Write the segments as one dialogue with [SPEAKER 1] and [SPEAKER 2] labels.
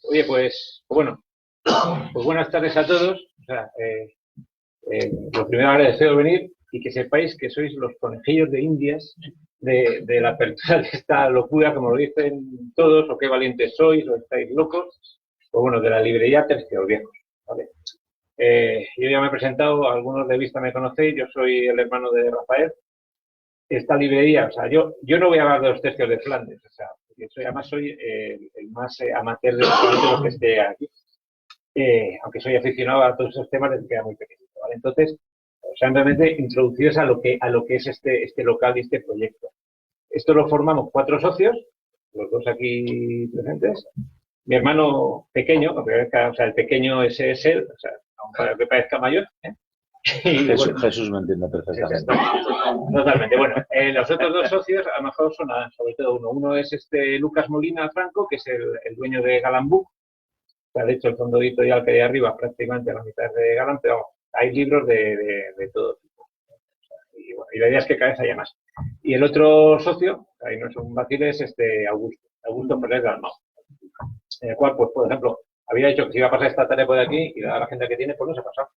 [SPEAKER 1] Oye, bueno, pues buenas tardes a todos. O sea, lo primero agradecer venir y que sepáis que sois los conejillos de Indias de la apertura de esta locura, como lo dicen todos, o qué valientes sois, o estáis locos, o bueno, de la librería Tercios Viejos, ¿vale? Yo ya me he presentado, algunos de vista me conocéis, yo soy el hermano de Rafael. Esta librería, o sea, yo no voy a hablar de los tercios de Flandes, o sea, además soy el más amateur de los que esté aquí. Aunque soy aficionado a todos esos temas desde que era muy pequeñito, ¿vale? Entonces, simplemente introducidos a lo que es este local y este proyecto. Esto lo formamos 4 socios, los 2 aquí presentes. Mi hermano pequeño, o sea, el pequeño ese es él, o sea, aunque parezca mayor, ¿eh?
[SPEAKER 2] Y, Jesús me entiende perfectamente.
[SPEAKER 1] Totalmente. Bueno, los otros 2 socios a lo mejor son sobre todo uno. Uno es Lucas Molina Franco, que es el dueño de Galambú. O sea, de hecho, el fondo editorial que hay arriba prácticamente a la mitad de Galán, pero vamos, hay libros de todo tipo. O sea, y la idea es que cada vez haya más. Y el otro socio, ahí no es un vacil, es Augusto Ferrer Dalmau. En el cual, pues, por ejemplo, había dicho que se iba a pasar esta tarde por aquí y dada la gente que tiene, pues no se ha pasado.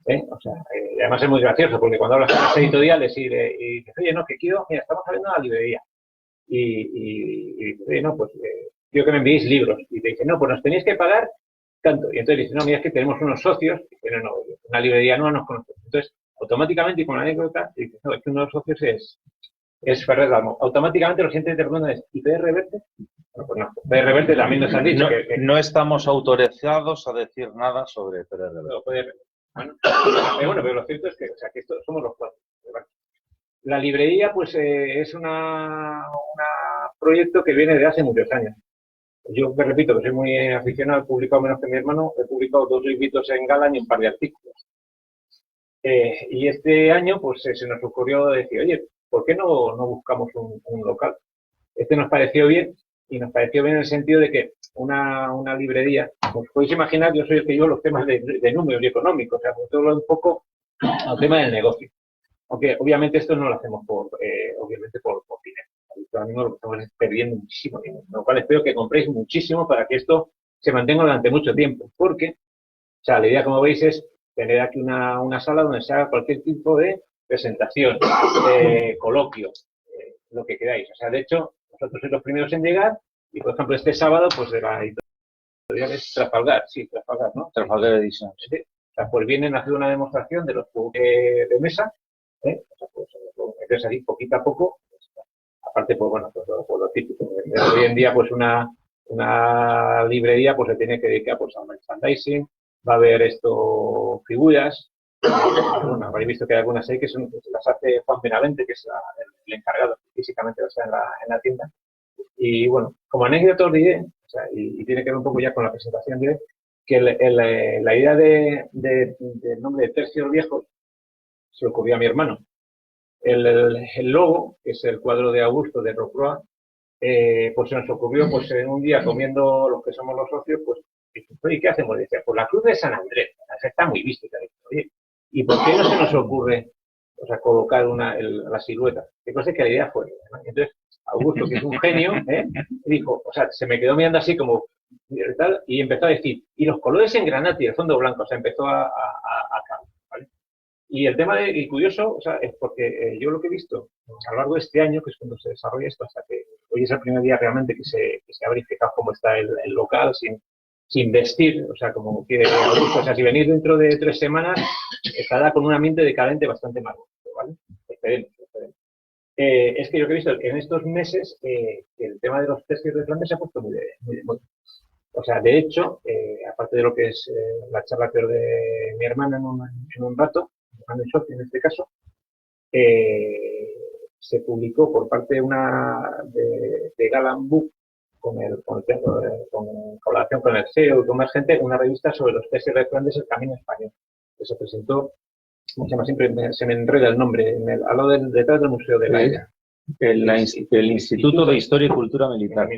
[SPEAKER 1] O sea, además es muy gracioso porque cuando hablas con las editoriales y dices, oye, no, que quiero, mira, estamos abriendo una librería. Y dices, oye, no, pues quiero que me enviéis libros. Y te dicen, no, pues nos tenéis que pagar tanto. Y entonces dices, no, mira, es que tenemos unos socios, pero no, una librería no nos conoce. Entonces, automáticamente, y con la anécdota, dices, no, es que uno de los socios es Ferrer Dalmau. Automáticamente los siguientes te preguntan es, ¿y PR Verte? Bueno, pues no, PR Verte también nos han dicho que
[SPEAKER 2] no estamos autorizados a decir nada sobre PR Verte.
[SPEAKER 1] Bueno, pero lo cierto es que, o sea, que esto somos los 4. La librería, pues, es un proyecto que viene de hace muchos años. Yo me repito que soy muy aficionado, he publicado menos que mi hermano, he publicado 2 libritos en Galán y un par de artículos. Y este año, pues, se nos ocurrió decir, oye, ¿por qué no buscamos un local? Nos pareció bien, y nos pareció bien en el sentido de que una librería, como podéis imaginar, yo soy el que llevo los temas de números y económicos, o sea, todo un poco al tema del negocio. Aunque obviamente esto no lo hacemos por dinero. Ahora mismo lo que estamos es perdiendo muchísimo dinero. Lo cual espero que compréis muchísimo para que esto se mantenga durante mucho tiempo. Porque, o sea, la idea, como veis, es tener aquí una sala donde se haga cualquier tipo de presentación, coloquio, lo que queráis. O sea, de hecho, nosotros sois los primeros en llegar y, por ejemplo, este sábado, pues de la editorial es Trafalgar, sí, Trafalgar, ¿no?
[SPEAKER 2] Trafalgar Edition.
[SPEAKER 1] Sí. O sea, pues vienen a hacer una demostración de los juegos de mesa. O sea, pues meterse ahí poquito a poco. Aparte, pues bueno, pues lo típico. Hoy en día, pues una librería pues se tiene que dedicar pues a merchandising, va a haber figuras. Bueno, habréis visto que hay algunas ahí que las hace Juan Benavente, que es el encargado físicamente, o sea, en la tienda. Y bueno, como anécdota os diré, o sea, y tiene que ver un poco ya con la presentación de que la idea del nombre de Tercios Viejos se lo ocurrió a mi hermano. El logo, que es el cuadro de Augusto de Rocroi, pues se nos ocurrió pues en un día comiendo los que somos los socios, pues, oye, ¿qué hacemos? Decía, pues la cruz de San Andrés, o sea, está muy visto. Oye, ¿y por qué no se nos ocurre, o sea, colocar la silueta? Que cosa que la idea fue, ¿no? Entonces, Augusto, que es un genio, dijo, o sea, se me quedó mirando así como tal, y empezó a decir, y los colores en granate y el fondo blanco, o sea, empezó a ¿vale? Y el tema y curioso, o sea, es porque yo lo que he visto a lo largo de este año, que es cuando se desarrolla esto, hasta que hoy es el primer día realmente que se ha verificado cómo está el local, sin vestir, o sea, como quiere Augusto, o sea, si venís dentro de 3 semanas, estará con un ambiente decadente bastante más bonito, ¿vale? Esperemos. Es que yo que he visto en estos meses que el tema de los tercios de Flandes se ha puesto muy o sea, de hecho, aparte de lo que es la charla que de mi hermana en un rato, mi socio en este caso, se publicó por parte de Galán Book con colaboración con el CEO y con más gente, una revista sobre los tercios de Flandes, el camino español, que se presentó, ¿cómo se llama? Siempre se me enreda el nombre, al lado detrás del Museo de Gaia.
[SPEAKER 2] El Instituto de Historia y Cultura Militar.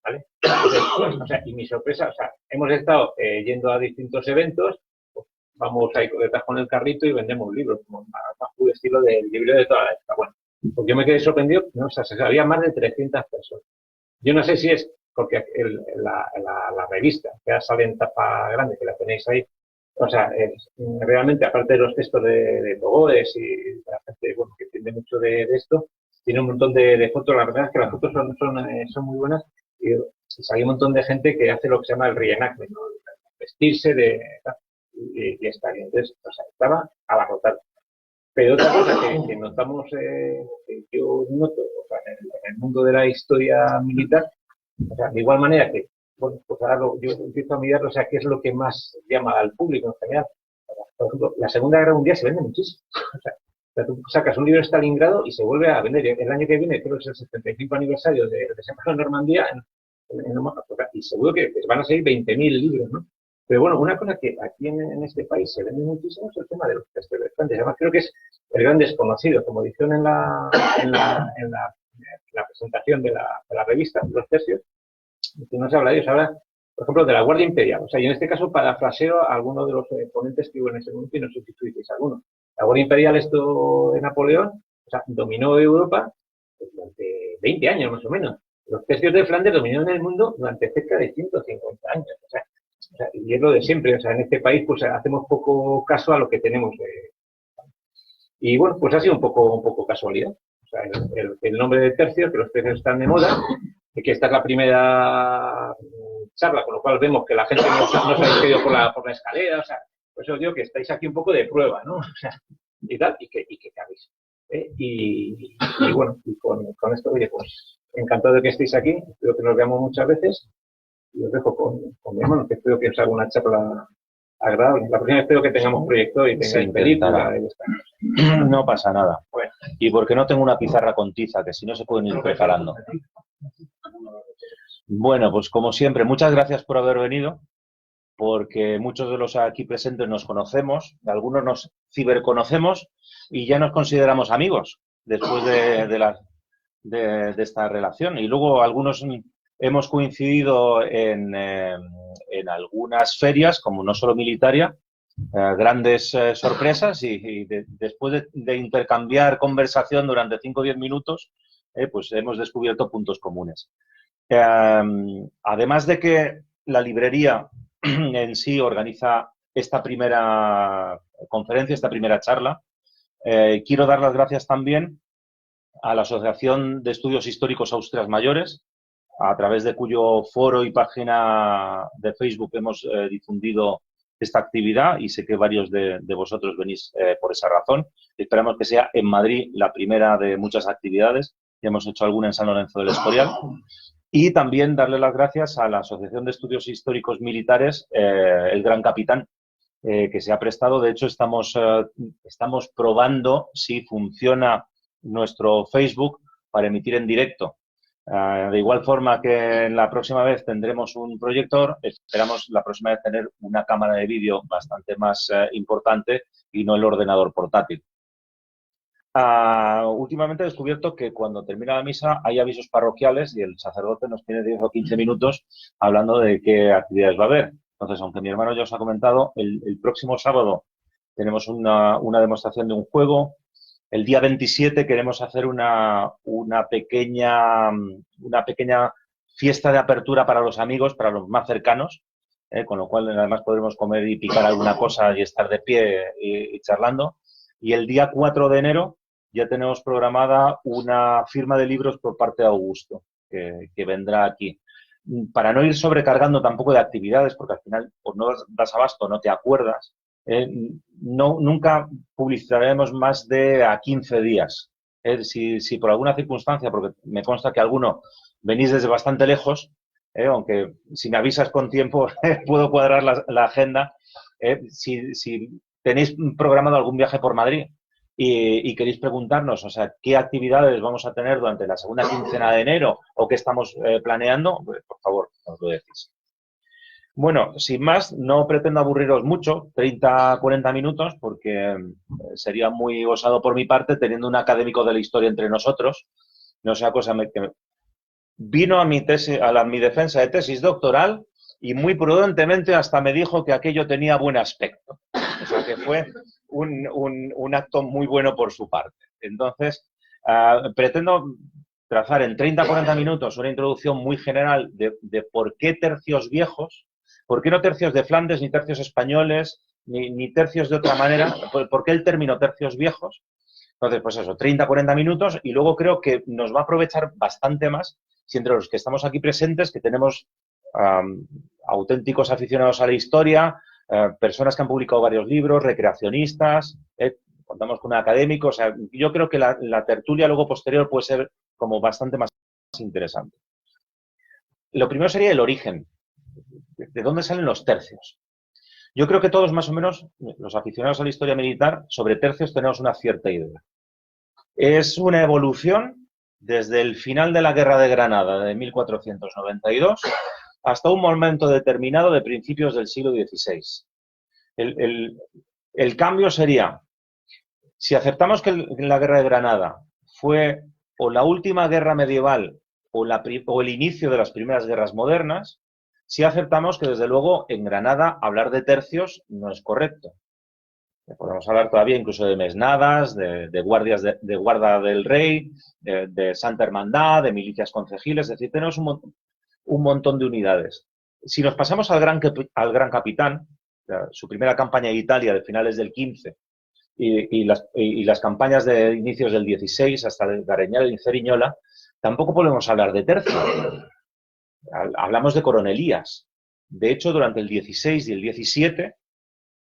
[SPEAKER 1] ¿Vale? Entonces, o sea, y mi sorpresa, o sea, hemos estado yendo a distintos eventos, pues, vamos ahí detrás con el carrito y vendemos libros, como un estilo del libro de toda la época. Bueno, pues yo me quedé sorprendido, ¿no? O sea, había más de 300 personas. Yo no sé si es porque la revista, que ya sale en tapa grande, que la tenéis ahí, o sea, realmente, aparte de los textos de Togores y de la gente, bueno, que entiende mucho de esto, tiene un montón de fotos. La verdad es que las fotos son muy buenas y hay un montón de gente que hace lo que se llama el reenactment, ¿no? Vestirse y estar. Entonces, o sea, estaba abarrotado. Pero otra cosa que notamos, que yo noto, o sea, en el mundo de la historia militar, o sea, de igual manera que, bueno, pues ahora yo empiezo a mirar, o sea, qué es lo que más llama al público en general. Por ejemplo, la Segunda Guerra Mundial se vende muchísimo. O sea, tú sacas un libro de Stalingrado y se vuelve a vender. El año que viene, creo que es el 75 aniversario de desembarco en Normandía, y seguro que van a salir 20.000 libros, ¿no? Pero bueno, una cosa que aquí en este país se vende muchísimo es el tema de los textos de Flandes. Además, creo que es el gran desconocido. Como dijeron en la presentación de la revista, los tercios, que no se habla de ellos, se habla, por ejemplo, de la Guardia Imperial. O sea, y en este caso parafraseo a alguno de los ponentes que hubo en ese momento, y no sé si tú dices alguno. La Guardia Imperial, esto de Napoleón, o sea, dominó Europa durante 20 años más o menos. Los tercios de Flandes dominaron el mundo durante cerca de 150 años. O sea, y es lo de siempre. O sea, en este país pues hacemos poco caso a lo que tenemos. Y bueno, pues ha sido un poco casualidad. O sea, el nombre de tercios, que los tercios están de moda, y que esta es la primera charla, con lo cual vemos que la gente no se ha despedido por la escalera. O sea, por eso os digo que estáis aquí un poco de prueba, ¿no? O sea, y tal, y que cabéis. Y bueno, y con esto, oye, pues encantado de que estéis aquí. Espero que nos veamos muchas veces. Y os dejo con mi hermano, que espero que os haga una charla agradable. La próxima espero que tengamos proyecto y tengáis película.
[SPEAKER 2] No pasa nada.
[SPEAKER 1] Bueno.
[SPEAKER 2] Y porque no tengo una pizarra con tiza, que si no se pueden ir preparando. Bueno, pues como siempre, muchas gracias por haber venido, porque muchos de los aquí presentes nos conocemos, algunos nos ciberconocemos y ya nos consideramos amigos después de esta relación. Y luego algunos hemos coincidido en algunas ferias, como no solo Militaria, grandes sorpresas y después de intercambiar conversación durante 5 o 10 minutos, pues hemos descubierto puntos comunes. Además de que la librería en sí organiza esta primera conferencia, esta primera charla, quiero dar las gracias también a la Asociación de Estudios Históricos Austrias Mayores, a través de cuyo foro y página de Facebook hemos difundido esta actividad y sé que varios de vosotros venís por esa razón. Esperamos que sea en Madrid la primera de muchas actividades. Ya hemos hecho alguna en San Lorenzo del Escorial. Y también darle las gracias a la Asociación de Estudios Históricos Militares, el Gran Capitán, que se ha prestado. De hecho, estamos probando si funciona nuestro Facebook para emitir en directo. De igual forma que la próxima vez tendremos un proyector, esperamos la próxima vez tener una cámara de vídeo bastante más importante y no el ordenador portátil. Últimamente he descubierto que cuando termina la misa hay avisos parroquiales y el sacerdote nos tiene 10 o 15 minutos hablando de qué actividades va a haber. Entonces, aunque mi hermano ya os ha comentado, el próximo sábado tenemos una demostración de un juego. El día 27 queremos hacer una pequeña fiesta de apertura para los amigos, para los más cercanos, con lo cual además podremos comer y picar alguna cosa y estar de pie y charlando. Y el día 4 de enero ya tenemos programada una firma de libros por parte de Augusto, que vendrá aquí. Para no ir sobrecargando tampoco de actividades, porque al final pues no das abasto, no te acuerdas, nunca publicitaremos más de a 15 días. Si por alguna circunstancia, porque me consta que alguno venís desde bastante lejos, aunque si me avisas con tiempo puedo cuadrar la agenda, si tenéis programado algún viaje por Madrid y queréis preguntarnos, o sea, qué actividades vamos a tener durante la segunda quincena de enero o qué estamos planeando, pues, por favor, nos lo decís. Bueno, sin más, no pretendo aburriros mucho, 30, 40 minutos, porque sería muy osado por mi parte teniendo un académico de la historia entre nosotros. No sea cosa que vino a mi defensa de tesis doctoral y muy prudentemente hasta me dijo que aquello tenía buen aspecto. O sea que fue un acto muy bueno por su parte. Entonces, pretendo trazar en 30-40 minutos una introducción muy general de por qué tercios viejos, por qué no tercios de Flandes, ni tercios españoles, ni tercios de otra manera, por qué el término tercios viejos. Entonces, pues eso, 30-40 minutos, y luego creo que nos va a aprovechar bastante más si entre los que estamos aquí presentes, que tenemos auténticos aficionados a la historia, personas que han publicado varios libros, recreacionistas, contamos con un académico, o sea, yo creo que la tertulia luego posterior puede ser como bastante más interesante. Lo primero sería el origen. ¿De dónde salen los tercios? Yo creo que todos más o menos, los aficionados a la historia militar, sobre tercios tenemos una cierta idea. Es una evolución desde el final de la Guerra de Granada de 1492 hasta un momento determinado de principios del siglo XVI. El cambio sería, si aceptamos que la Guerra de Granada fue o la última guerra medieval o el inicio de las primeras guerras modernas, si aceptamos que, desde luego, en Granada hablar de tercios no es correcto. Podemos hablar todavía incluso de mesnadas, de guardias de guarda del rey, de Santa Hermandad, de milicias concejiles, es decir, tenemos un montón de unidades. Si nos pasamos al Gran Capitán, su primera campaña en Italia de finales del 15 y las campañas de inicios del 16 hasta el Gareñal y Ceriñola, tampoco podemos hablar de tercios. Hablamos de coronelías. De hecho, durante el 16 y el 17,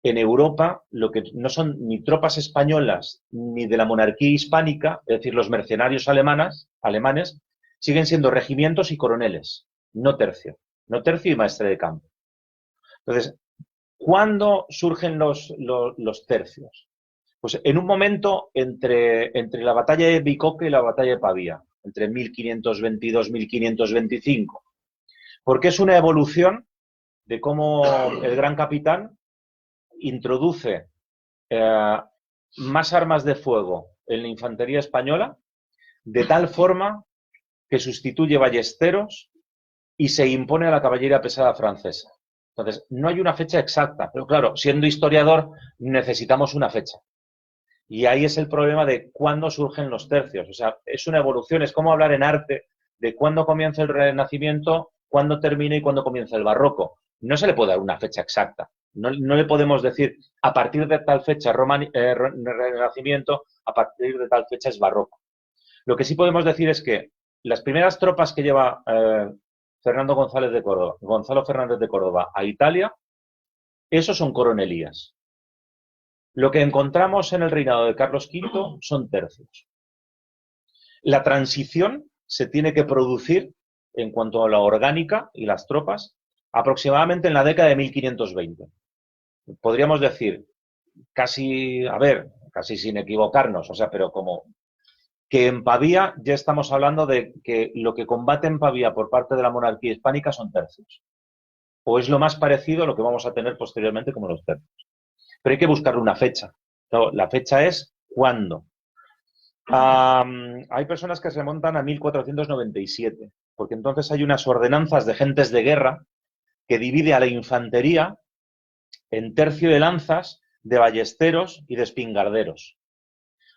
[SPEAKER 2] en Europa, lo que no son ni tropas españolas ni de la monarquía hispánica, es decir, los mercenarios alemanes, siguen siendo regimientos y coroneles, no tercio y maestre de campo. Entonces, ¿cuándo surgen los tercios? Pues en un momento entre la batalla de Bicoque y la batalla de Pavía, entre 1522-1525. Porque es una evolución de cómo el Gran Capitán introduce más armas de fuego en la infantería española, de tal forma que sustituye ballesteros y se impone a la caballería pesada francesa. Entonces, no hay una fecha exacta, pero claro, siendo historiador necesitamos una fecha. Y ahí es el problema de cuándo surgen los tercios. O sea, es una evolución, es como hablar en arte de cuándo comienza el Renacimiento, cuándo termina y cuándo comienza el Barroco. No se le puede dar una fecha exacta. No le podemos decir a partir de tal fecha Renacimiento, a partir de tal fecha es Barroco. Lo que sí podemos decir es que las primeras tropas que lleva Gonzalo Fernández de Córdoba a Italia, esos son coronelías. Lo que encontramos en el reinado de Carlos V son tercios. La transición se tiene que producir, en cuanto a la orgánica y las tropas, aproximadamente en la década de 1520. Podríamos decir, casi sin equivocarnos, o sea, pero como que en Pavía ya estamos hablando de que lo que combate en Pavía por parte de la monarquía hispánica son tercios. O es lo más parecido a lo que vamos a tener posteriormente como los tercios. Pero hay que buscarle una fecha. No, la fecha es ¿cuándo? Hay personas que se remontan a 1497, porque entonces hay unas ordenanzas de gentes de guerra que divide a la infantería en tercio de lanzas, de ballesteros y de espingarderos.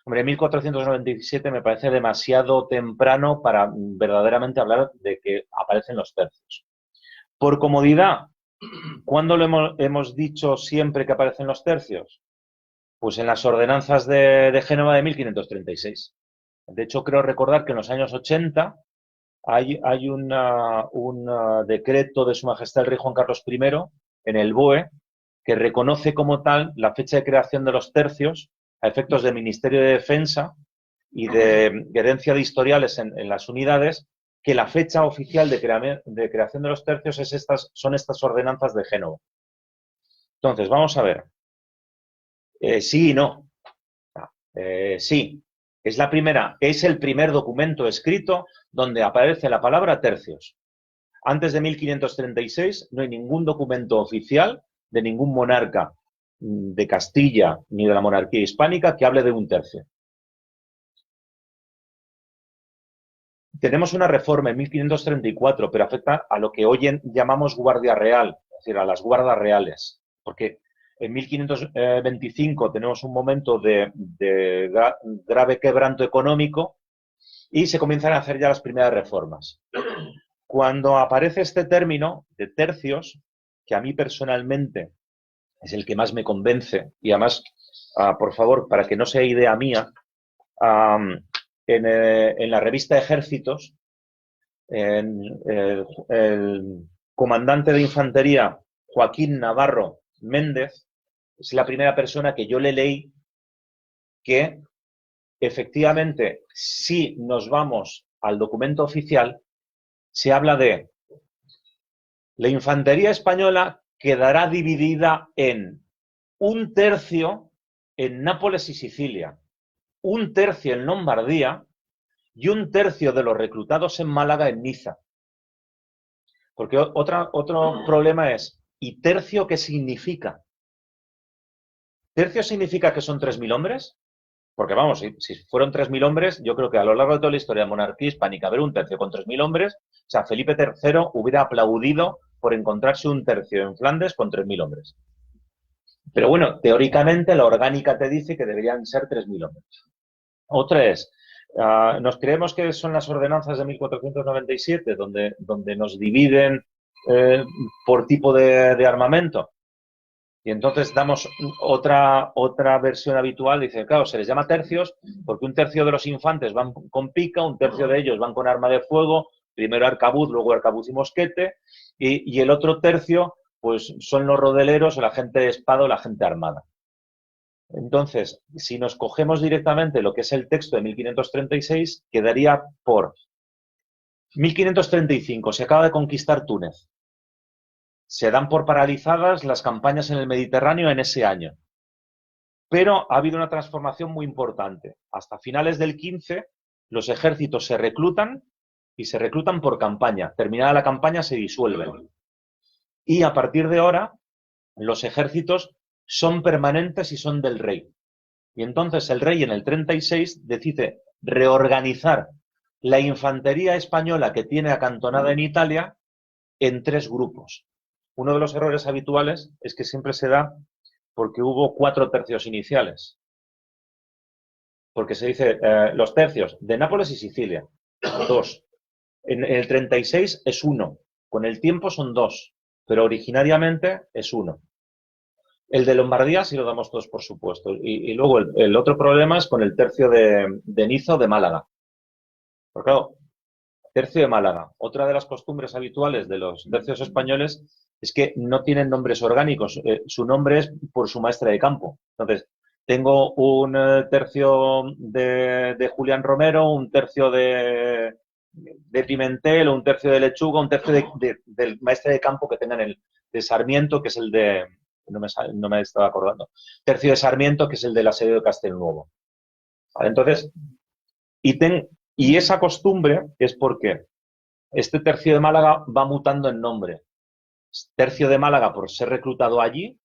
[SPEAKER 2] Hombre, 1497 me parece demasiado temprano para verdaderamente hablar de que aparecen los tercios. Por comodidad, ¿cuándo lo hemos dicho siempre que aparecen los tercios? Pues en las ordenanzas de Génova de 1536. De hecho, creo recordar que en los años 80 hay un decreto de Su Majestad el Rey Juan Carlos I en el BOE que reconoce como tal la fecha de creación de los tercios a efectos del Ministerio de Defensa y de herencia de historiales en las unidades, que la fecha oficial de creación de los tercios son estas ordenanzas de Génova. Entonces, vamos a ver. Sí y no. Sí. Es el primer documento escrito donde aparece la palabra tercios. Antes de 1536 no hay ningún documento oficial de ningún monarca de Castilla ni de la monarquía hispánica que hable de un tercio. Tenemos una reforma en 1534, pero afecta a lo que hoy llamamos Guardia Real, es decir, a las guardas reales, porque en 1525 tenemos un momento de grave quebranto económico y se comienzan a hacer ya las primeras reformas. Cuando aparece este término de tercios, que a mí personalmente es el que más me convence, y además, por favor, para que no sea idea mía, en la revista Ejércitos, el comandante de infantería Joaquín Navarro Méndez es la primera persona que yo le leí que efectivamente, si nos vamos al documento oficial, se habla de la infantería española quedará dividida en un tercio en Nápoles y Sicilia, un tercio en Lombardía y un tercio de los reclutados en Málaga en Niza. Porque otro problema es, ¿y tercio qué significa? ¿Tercio significa que son 3.000 hombres? Porque vamos, si fueron 3.000 hombres, yo creo que a lo largo de toda la historia de la monarquía hispánica, ver un tercio con 3.000 hombres, o sea, Felipe III hubiera aplaudido por encontrarse un tercio en Flandes con 3.000 hombres. Pero bueno, teóricamente la orgánica te dice que deberían ser 3.000 hombres. Otra es, nos creemos que son las ordenanzas de 1497, donde nos dividen por tipo de armamento. Y entonces damos otra versión habitual, dice, claro, se les llama tercios porque un tercio de los infantes van con pica, un tercio de ellos van con arma de fuego, primero arcabuz, luego arcabuz y mosquete, y el otro tercio, pues son los rodeleros o la gente de espada o la gente armada. Entonces, si nos cogemos directamente lo que es el texto de 1536, quedaría por 1535, se acaba de conquistar Túnez. Se dan por paralizadas las campañas en el Mediterráneo en ese año. Pero ha habido una transformación muy importante. Hasta finales del 15, los ejércitos se reclutan y se reclutan por campaña. Terminada la campaña, se disuelven. Y a partir de ahora, los ejércitos son permanentes y son del rey. Y entonces el rey en el 36 decide reorganizar la infantería española que tiene acantonada en Italia en 3 grupos. Uno de los errores habituales es que siempre se da porque hubo 4 tercios iniciales. Porque se dice los tercios de Nápoles y Sicilia, 2. En el 36 es 1. Con el tiempo son 2, pero originariamente es 1. El de Lombardía sí lo damos todos, por supuesto. Y luego el otro problema es con el tercio de Niza o de Málaga. Porque claro, tercio de Málaga. Otra de las costumbres habituales de los tercios españoles es que no tienen nombres orgánicos. Su nombre es por su maestre de campo. Entonces, tengo un tercio de Julián Romero, un tercio de Pimentel, un tercio de Lechuga, un tercio del maestre de campo que tengan el de Sarmiento, que es el de... No me estaba acordando. Tercio de Sarmiento, que es el del asedio de Castelnuovo. ¿Vale? Entonces, y esa costumbre es porque este tercio de Málaga va mutando en nombre. Tercio de Málaga por ser reclutado allí,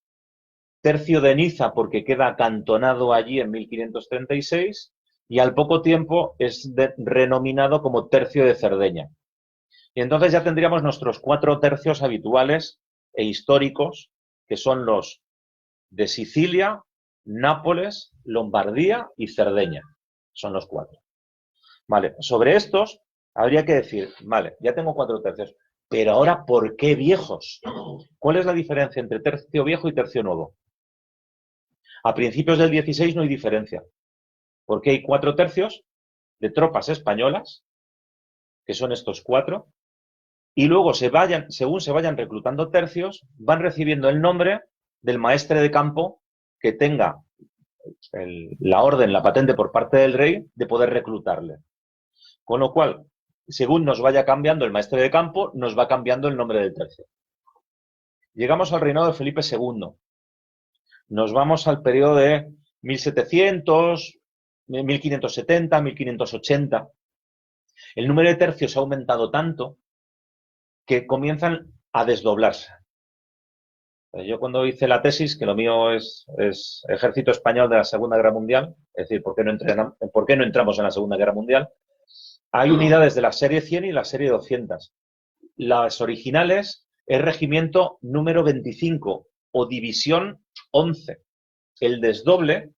[SPEAKER 2] tercio de Niza porque queda acantonado allí en 1536 y al poco tiempo es renominado como tercio de Cerdeña. Y entonces ya tendríamos nuestros 4 tercios habituales e históricos, que son los de Sicilia, Nápoles, Lombardía y Cerdeña. Son los 4. Vale, sobre estos habría que decir, vale, ya tengo 4 tercios, pero ahora, ¿por qué viejos? ¿Cuál es la diferencia entre tercio viejo y tercio nuevo? A principios del 16 no hay diferencia, porque hay 4 tercios de tropas españolas, que son estos 4, y luego según se vayan reclutando tercios, van recibiendo el nombre del maestre de campo que tenga la orden, la patente por parte del rey de poder reclutarle. Con lo cual, según nos vaya cambiando el maestre de campo, nos va cambiando el nombre del tercio. Llegamos al reinado de Felipe II. Nos vamos al periodo de 1700, 1570, 1580. El número de tercios ha aumentado tanto que comienzan a desdoblarse. Yo cuando hice la tesis, que lo mío es Ejército Español de la Segunda Guerra Mundial, es decir, ¿por qué no entramos en la Segunda Guerra Mundial? Hay unidades de la serie 100 y la serie 200. Las originales es regimiento número 25 o división 11. El desdoble,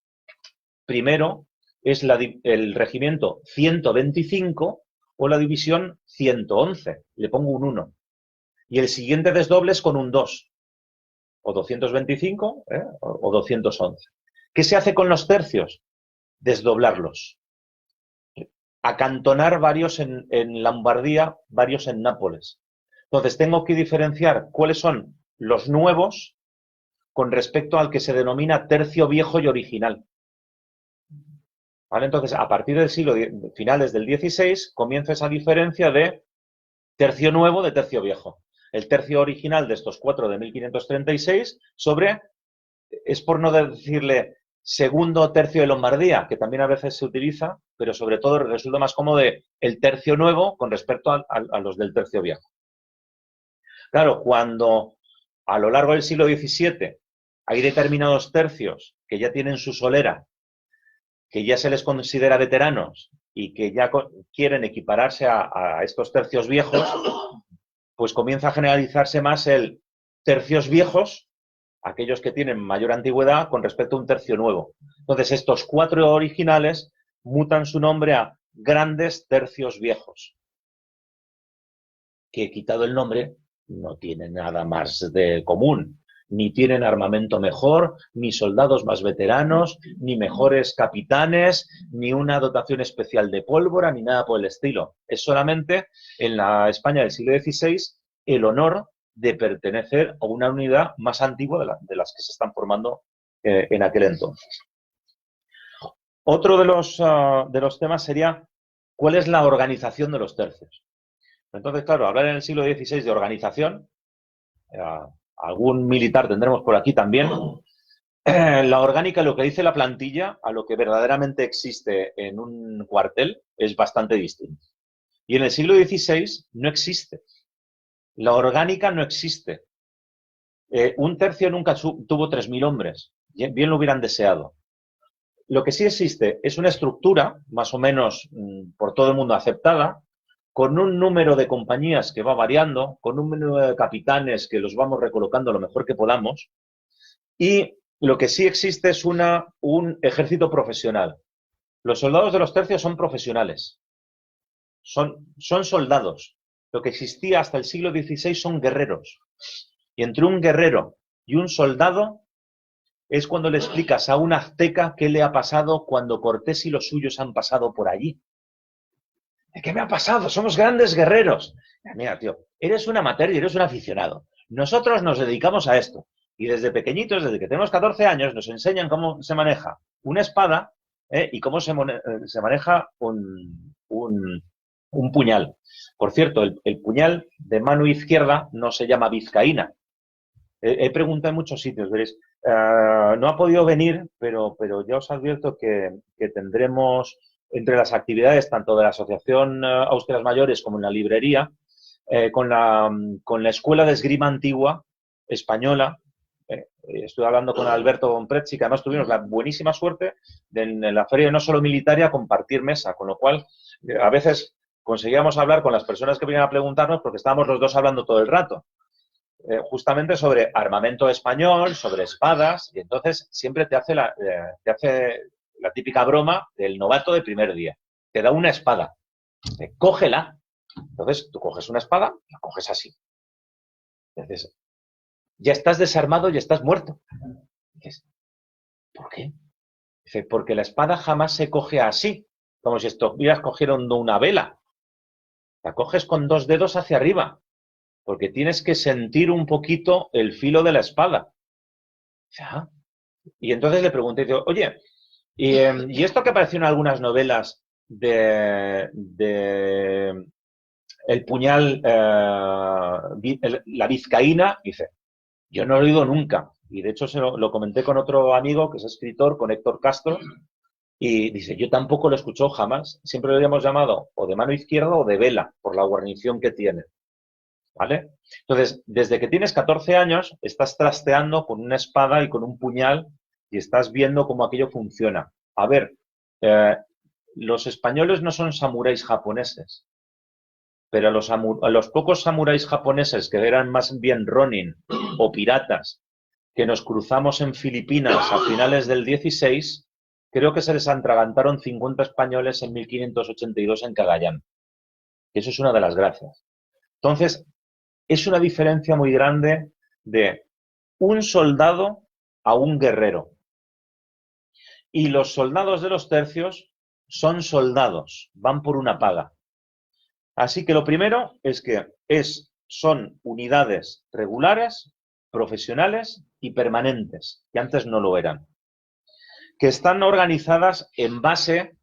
[SPEAKER 2] primero, es el regimiento 125 o la división 111. Le pongo un 1. Y el siguiente desdoble es con un 2. O 225 o 211. ¿Qué se hace con los tercios? Desdoblarlos. Acantonar varios en Lombardía, varios en Nápoles. Entonces tengo que diferenciar cuáles son los nuevos con respecto al que se denomina tercio viejo y original. ¿Vale? Entonces, a partir del siglo, finales del XVI, comienza esa diferencia de tercio nuevo de tercio viejo. El tercio original de estos 4 de 1536 sobre, es por no decirle segundo tercio de Lombardía, que también a veces se utiliza, pero sobre todo resulta más cómodo de el tercio nuevo con respecto a los del tercio viejo. Claro, cuando a lo largo del siglo XVII hay determinados tercios que ya tienen su solera, que ya se les considera veteranos y que ya quieren equipararse a estos tercios viejos, pues comienza a generalizarse más el tercios viejos, aquellos que tienen mayor antigüedad, con respecto a un tercio nuevo. Entonces, estos 4 originales mutan su nombre a grandes tercios viejos, que, quitado el nombre, no tienen nada más de común. Ni tienen armamento mejor, ni soldados más veteranos, ni mejores capitanes, ni una dotación especial de pólvora, ni nada por el estilo. Es solamente, en la España del siglo XVI, el honor de pertenecer a una unidad más antigua de las que se están formando en aquel entonces. Otro de los temas sería, ¿cuál es la organización de los tercios? Entonces, claro, hablar en el siglo XVI de organización, algún militar tendremos por aquí también. La orgánica, lo que dice la plantilla, a lo que verdaderamente existe en un cuartel, es bastante distinto. Y en el siglo XVI no existe. La orgánica no existe. Un tercio nunca tuvo 3.000 hombres. Bien lo hubieran deseado. Lo que sí existe es una estructura, más o menos por todo el mundo aceptada, con un número de compañías que va variando, con un número de capitanes que los vamos recolocando lo mejor que podamos, y lo que sí existe es un ejército profesional. Los soldados de los tercios son profesionales, son soldados. Lo que existía hasta el siglo XVI son guerreros. Y entre un guerrero y un soldado es cuando le explicas a un azteca qué le ha pasado cuando Cortés y los suyos han pasado por allí. ¿Qué me ha pasado? Somos grandes guerreros. Mira, tío, eres un amateur y eres un aficionado. Nosotros nos dedicamos a esto. Y desde pequeñitos, desde que tenemos 14 años, nos enseñan cómo se maneja una espada y cómo se maneja un puñal. Por cierto, el puñal de mano izquierda no se llama vizcaína. He preguntado en muchos sitios, veréis. No ha podido venir, pero ya os advierto que tendremos entre las actividades tanto de la Asociación Austrias Mayores como en la librería, con la Escuela de Esgrima Antigua Española. Estoy hablando con Alberto Bonprezzi, que además tuvimos la buenísima suerte de en la feria no solo militaria compartir mesa, con lo cual a veces conseguíamos hablar con las personas que venían a preguntarnos porque estábamos los dos hablando todo el rato. Justamente sobre armamento español, sobre espadas, y entonces siempre te hace la típica broma del novato de primer día. Te da una espada, cógela. Entonces tú coges una espada, la coges así. Entonces, ya estás desarmado y estás muerto. Dices, ¿por qué? Dice, porque la espada jamás se coge así, como si estuvieras cogiendo una vela. La coges con 2 dedos hacia arriba, porque tienes que sentir un poquito el filo de la espada. ¿Ya? Y entonces le pregunté, digo, oye, ¿y esto que apareció en algunas novelas de el puñal, la vizcaína? Dice, yo no lo he oído nunca. Y de hecho lo comenté con otro amigo que es escritor, con Héctor Castro, y dice, yo tampoco lo he escuchado jamás. Siempre lo habíamos llamado o de mano izquierda o de vela, por la guarnición que tiene. ¿Vale? Entonces, desde que tienes 14 años, estás trasteando con una espada y con un puñal y estás viendo cómo aquello funciona. A ver, los españoles no son samuráis japoneses, pero a los pocos samuráis japoneses que eran más bien ronin o piratas que nos cruzamos en Filipinas a finales del 16, creo que se les atragantaron 50 españoles en 1582 en Cagayán. Eso es una de las gracias. Entonces, es una diferencia muy grande de un soldado a un guerrero. Y los soldados de los tercios son soldados, van por una paga. Así que lo primero es que son unidades regulares, profesionales y permanentes, que antes no lo eran, que están organizadas en base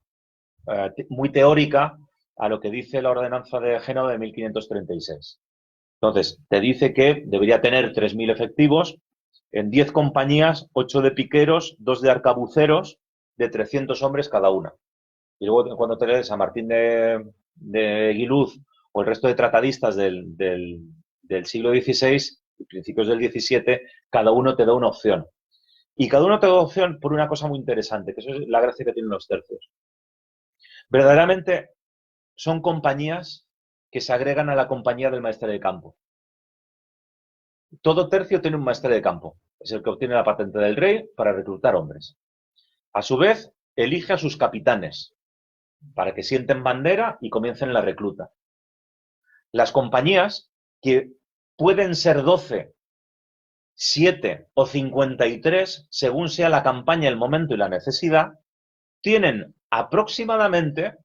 [SPEAKER 2] muy teórica a lo que dice la ordenanza de Génova de 1536. Entonces, te dice que debería tener 3.000 efectivos, en 10 compañías, 8 de piqueros, 2 de arcabuceros, de 300 hombres cada una. Y luego, cuando te lees a Martín de Guiluz o el resto de tratadistas del siglo XVI y principios del XVII, cada uno te da una opción. Y cada uno te da una opción por una cosa muy interesante, que eso es la gracia que tienen los tercios. Verdaderamente son compañías que se agregan a la compañía del maestre de campo. Todo tercio tiene un maestre de campo. Es el que obtiene la patente del rey para reclutar hombres. A su vez, elige a sus capitanes para que sienten bandera y comiencen la recluta. Las compañías, que pueden ser 12, 7 o 53, según sea la campaña, el momento y la necesidad, tienen aproximadamente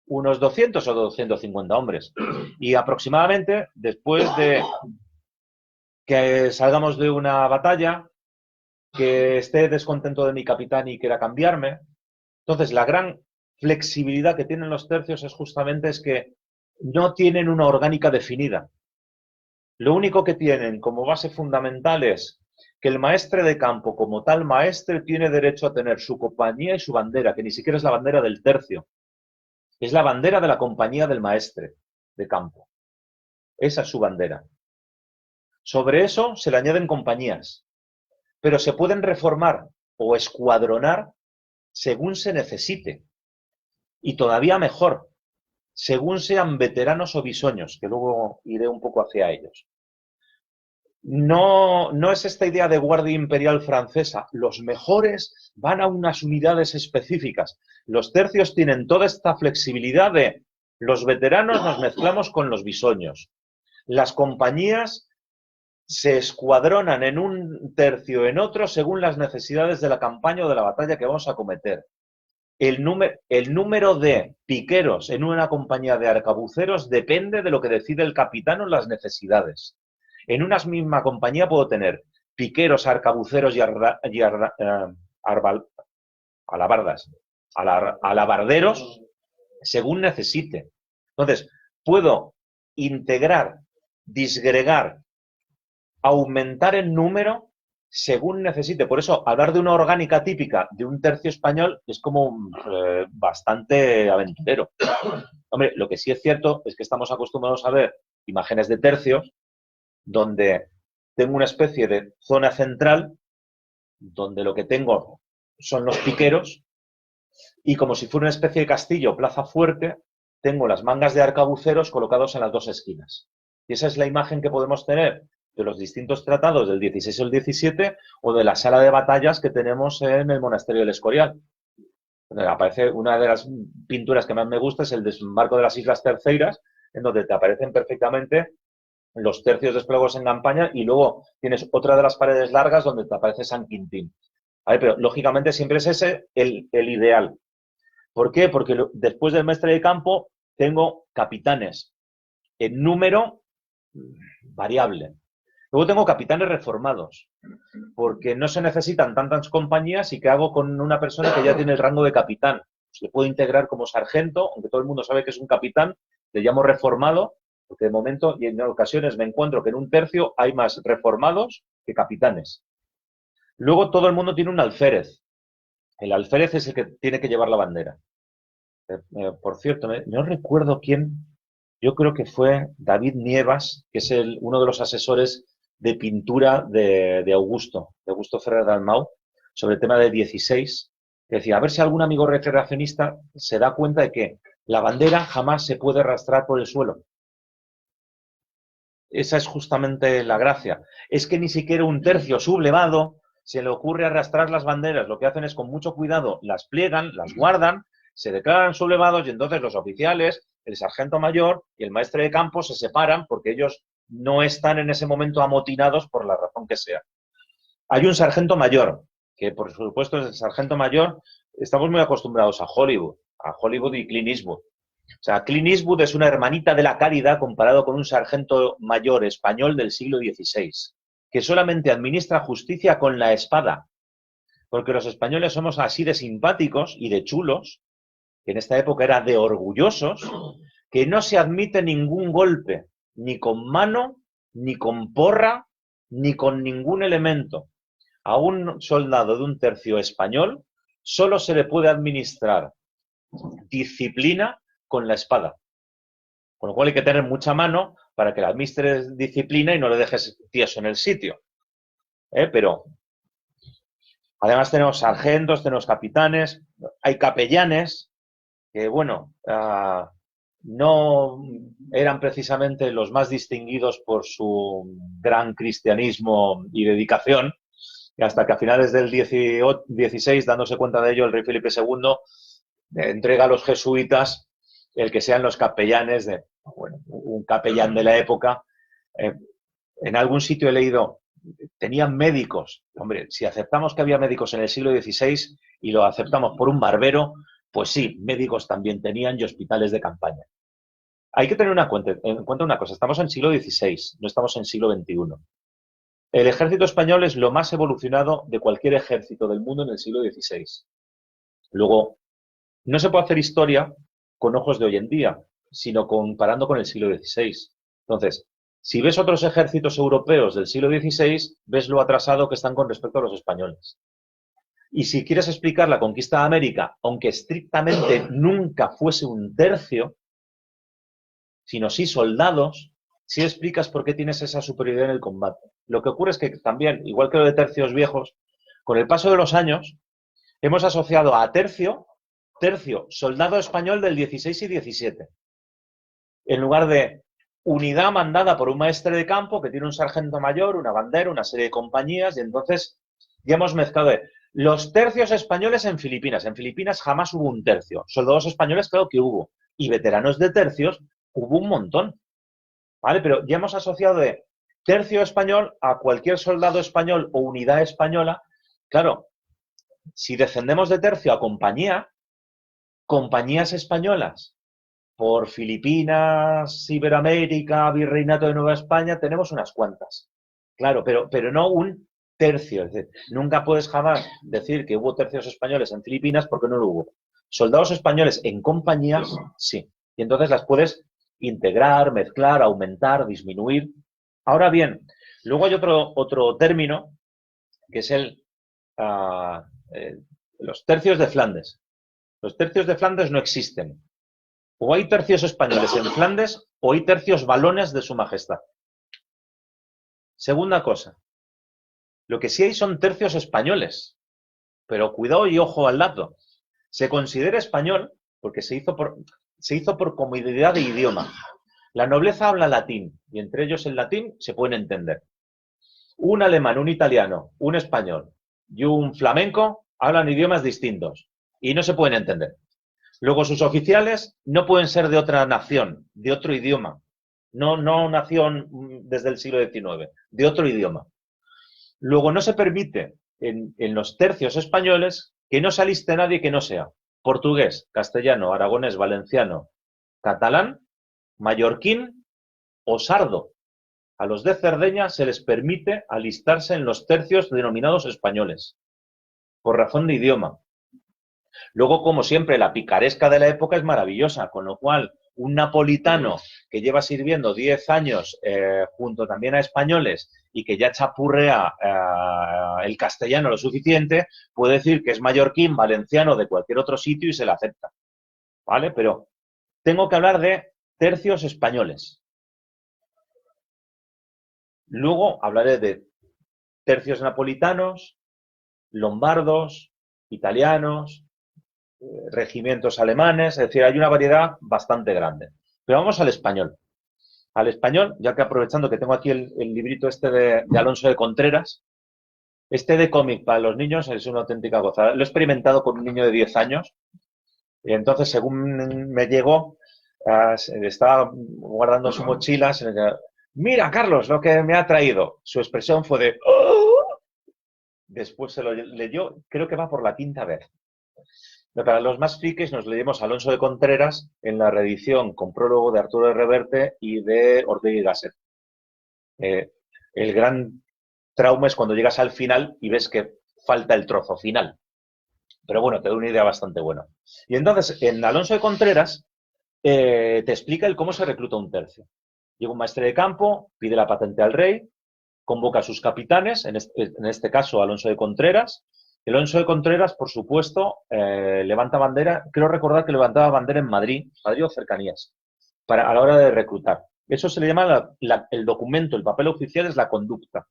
[SPEAKER 2] unos 200 o 250 hombres. Y aproximadamente, después de que salgamos de una batalla, que esté descontento de mi capitán y quiera cambiarme. Entonces, la gran flexibilidad que tienen los tercios es justamente que no tienen una orgánica definida. Lo único que tienen como base fundamental es que el maestre de campo, como tal maestre, tiene derecho a tener su compañía y su bandera, que ni siquiera es la bandera del tercio. Es la bandera de la compañía del maestre de campo. Esa es su bandera. Sobre eso se le añaden compañías, pero se pueden reformar o escuadronar según se necesite. Y todavía mejor, según sean veteranos o bisoños, que luego iré un poco hacia ellos. No es esta idea de guardia imperial francesa. Los mejores van a unas unidades específicas. Los tercios tienen toda esta flexibilidad de los veteranos nos mezclamos con los bisoños. Las compañías se escuadronan en un tercio, en otro, según las necesidades de la campaña o de la batalla que vamos a cometer. El número de piqueros en una compañía de arcabuceros depende de lo que decide el capitán o las necesidades. En una misma compañía puedo tener piqueros, arcabuceros y alabarderos según necesite. Entonces, puedo integrar, disgregar, aumentar el número según necesite. Por eso, hablar de una orgánica típica de un tercio español es como bastante aventurero. Hombre, lo que sí es cierto es que estamos acostumbrados a ver imágenes de tercios donde tengo una especie de zona central donde lo que tengo son los piqueros y como si fuera una especie de castillo o plaza fuerte, tengo las mangas de arcabuceros colocados en las dos esquinas. Y esa es la imagen que podemos tener de los distintos tratados del 16 o el 17 o de la sala de batallas que tenemos en el monasterio del Escorial. Aparece una de las pinturas que más me gusta, es el desembarco de las Islas Terceiras, en donde te aparecen perfectamente los tercios desplegados en campaña y luego tienes otra de las paredes largas donde te aparece San Quintín. ¿Vale? Pero lógicamente siempre es ese el ideal. ¿Por qué? Porque después del maestre de campo tengo capitanes en número variable. Luego tengo capitanes reformados, porque no se necesitan tantas compañías y ¿qué hago con una persona que ya tiene el rango de capitán? Pues le puedo integrar como sargento, aunque todo el mundo sabe que es un capitán, le llamo reformado, porque de momento y en ocasiones me encuentro que en un tercio hay más reformados que capitanes. Luego todo el mundo tiene un alférez. El alférez es el que tiene que llevar la bandera. Por cierto, no recuerdo quién, yo creo que fue David Nievas, que es uno de los asesores de pintura de Augusto Ferrer Dalmau, sobre el tema del 16, que decía, a ver si algún amigo recreacionista se da cuenta de que la bandera jamás se puede arrastrar por el suelo. Esa es justamente la gracia. Es que ni siquiera un tercio sublevado se le ocurre arrastrar las banderas, lo que hacen es con mucho cuidado las pliegan, las guardan, se declaran sublevados y entonces los oficiales, el sargento mayor y el maestre de campo se separan porque ellos no están en ese momento amotinados por la razón que sea. Hay un sargento mayor, que por supuesto es el sargento mayor, estamos muy acostumbrados a Hollywood y Clint Eastwood. O sea, Clint Eastwood es una hermanita de la caridad comparado con un sargento mayor español del siglo XVI, que solamente administra justicia con la espada, porque los españoles somos así de simpáticos y de chulos, que en esta época era de orgullosos, que no se admite ningún golpe, ni con mano, ni con porra, ni con ningún elemento. A un soldado de un tercio español solo se le puede administrar disciplina con la espada. Con lo cual hay que tener mucha mano para que le administres disciplina y no le dejes tieso en el sitio. Pero además tenemos sargentos, tenemos capitanes, hay capellanes que, bueno, no eran precisamente los más distinguidos por su gran cristianismo y dedicación, y hasta que a finales del XVI, dándose cuenta de ello, el rey Felipe II entrega a los jesuitas el que sean los capellanes de, bueno, un capellán de la época. En algún sitio he leído, tenían médicos. Hombre, si aceptamos que había médicos en el siglo XVI y lo aceptamos por un barbero, pues sí, médicos también tenían y hospitales de campaña. Hay que tener en cuenta una cosa, estamos en siglo XVI, no estamos en siglo XXI. El ejército español es lo más evolucionado de cualquier ejército del mundo en el siglo XVI. Luego, no se puede hacer historia con ojos de hoy en día, sino comparando con el siglo XVI. Entonces, si ves otros ejércitos europeos del siglo XVI, ves lo atrasado que están con respecto a los españoles. Y si quieres explicar la conquista de América, aunque estrictamente nunca fuese un tercio, sino sí soldados, sí explicas por qué tienes esa superioridad en el combate. Lo que ocurre es que también, igual que lo de tercios viejos, con el paso de los años, hemos asociado a tercio, soldado español del 16 y 17. En lugar de unidad mandada por un maestre de campo que tiene un sargento mayor, una bandera, una serie de compañías, y entonces ya hemos mezclado los tercios españoles en Filipinas. En Filipinas jamás hubo un tercio. Soldados españoles, claro que hubo. Y veteranos de tercios hubo un montón. ¿Vale? Pero ya hemos asociado de tercio español a cualquier soldado español o unidad española. Claro, si descendemos de tercio a compañía, compañías españolas por Filipinas, Iberoamérica, Virreinato de Nueva España, tenemos unas cuantas. Claro, pero no un tercio. Es decir, nunca puedes jamás decir que hubo tercios españoles en Filipinas porque no lo hubo. Soldados españoles en compañías, sí. Y entonces las puedes integrar, mezclar, aumentar, disminuir. Ahora bien, luego hay otro término que es los tercios de Flandes. Los tercios de Flandes no existen. O hay tercios españoles en Flandes o hay tercios valones de su majestad. Segunda cosa, lo que sí hay son tercios españoles. Pero cuidado y ojo al dato. Se considera español porque se hizo por comodidad de idioma. La nobleza habla latín y entre ellos el latín se pueden entender. Un alemán, un italiano, un español y un flamenco hablan idiomas distintos y no se pueden entender. Luego sus oficiales no pueden ser de otra nación, de otro idioma. No nación desde el siglo XIX, de otro idioma. Luego no se permite en los tercios españoles que no se aliste nadie que no sea portugués, castellano, aragonés, valenciano, catalán, mallorquín o sardo. A los de Cerdeña se les permite alistarse en los tercios denominados españoles, por razón de idioma. Luego, como siempre, la picaresca de la época es maravillosa, con lo cual un napolitano que lleva sirviendo 10 años junto también a españoles y que ya chapurrea el castellano lo suficiente, puede decir que es mallorquín, valenciano, de cualquier otro sitio y se le acepta. ¿Vale? Pero tengo que hablar de tercios españoles. Luego hablaré de tercios napolitanos, lombardos, italianos, regimientos alemanes, es decir, hay una variedad bastante grande. Pero vamos al español. Al español, ya que aprovechando que tengo aquí el librito este de Alonso de Contreras, Este de cómic para los niños es una auténtica gozada. Lo he experimentado con un niño de 10 años y entonces, según me llegó, estaba guardando su mochila, mira, Carlos, lo que me ha traído. Su expresión fue de... "Oh". Después se lo leyó, creo que va por la quinta vez. Para los más frikis nos leímos Alonso de Contreras en la reedición con prólogo de Arturo de Reverte y de Ortega y Gasset. El gran trauma es cuando llegas al final y ves que falta el trozo final. Pero bueno, te da una idea bastante buena. Y entonces, en Alonso de Contreras, te explica el cómo se recluta un tercio. Llega un maestre de campo, pide la patente al rey, convoca a sus capitanes, en este caso Alonso de Contreras. Alonso de Contreras, por supuesto, levanta bandera, creo recordar que levantaba bandera en Madrid o cercanías, a la hora de reclutar. Eso se le llama el documento, el papel oficial es la conducta.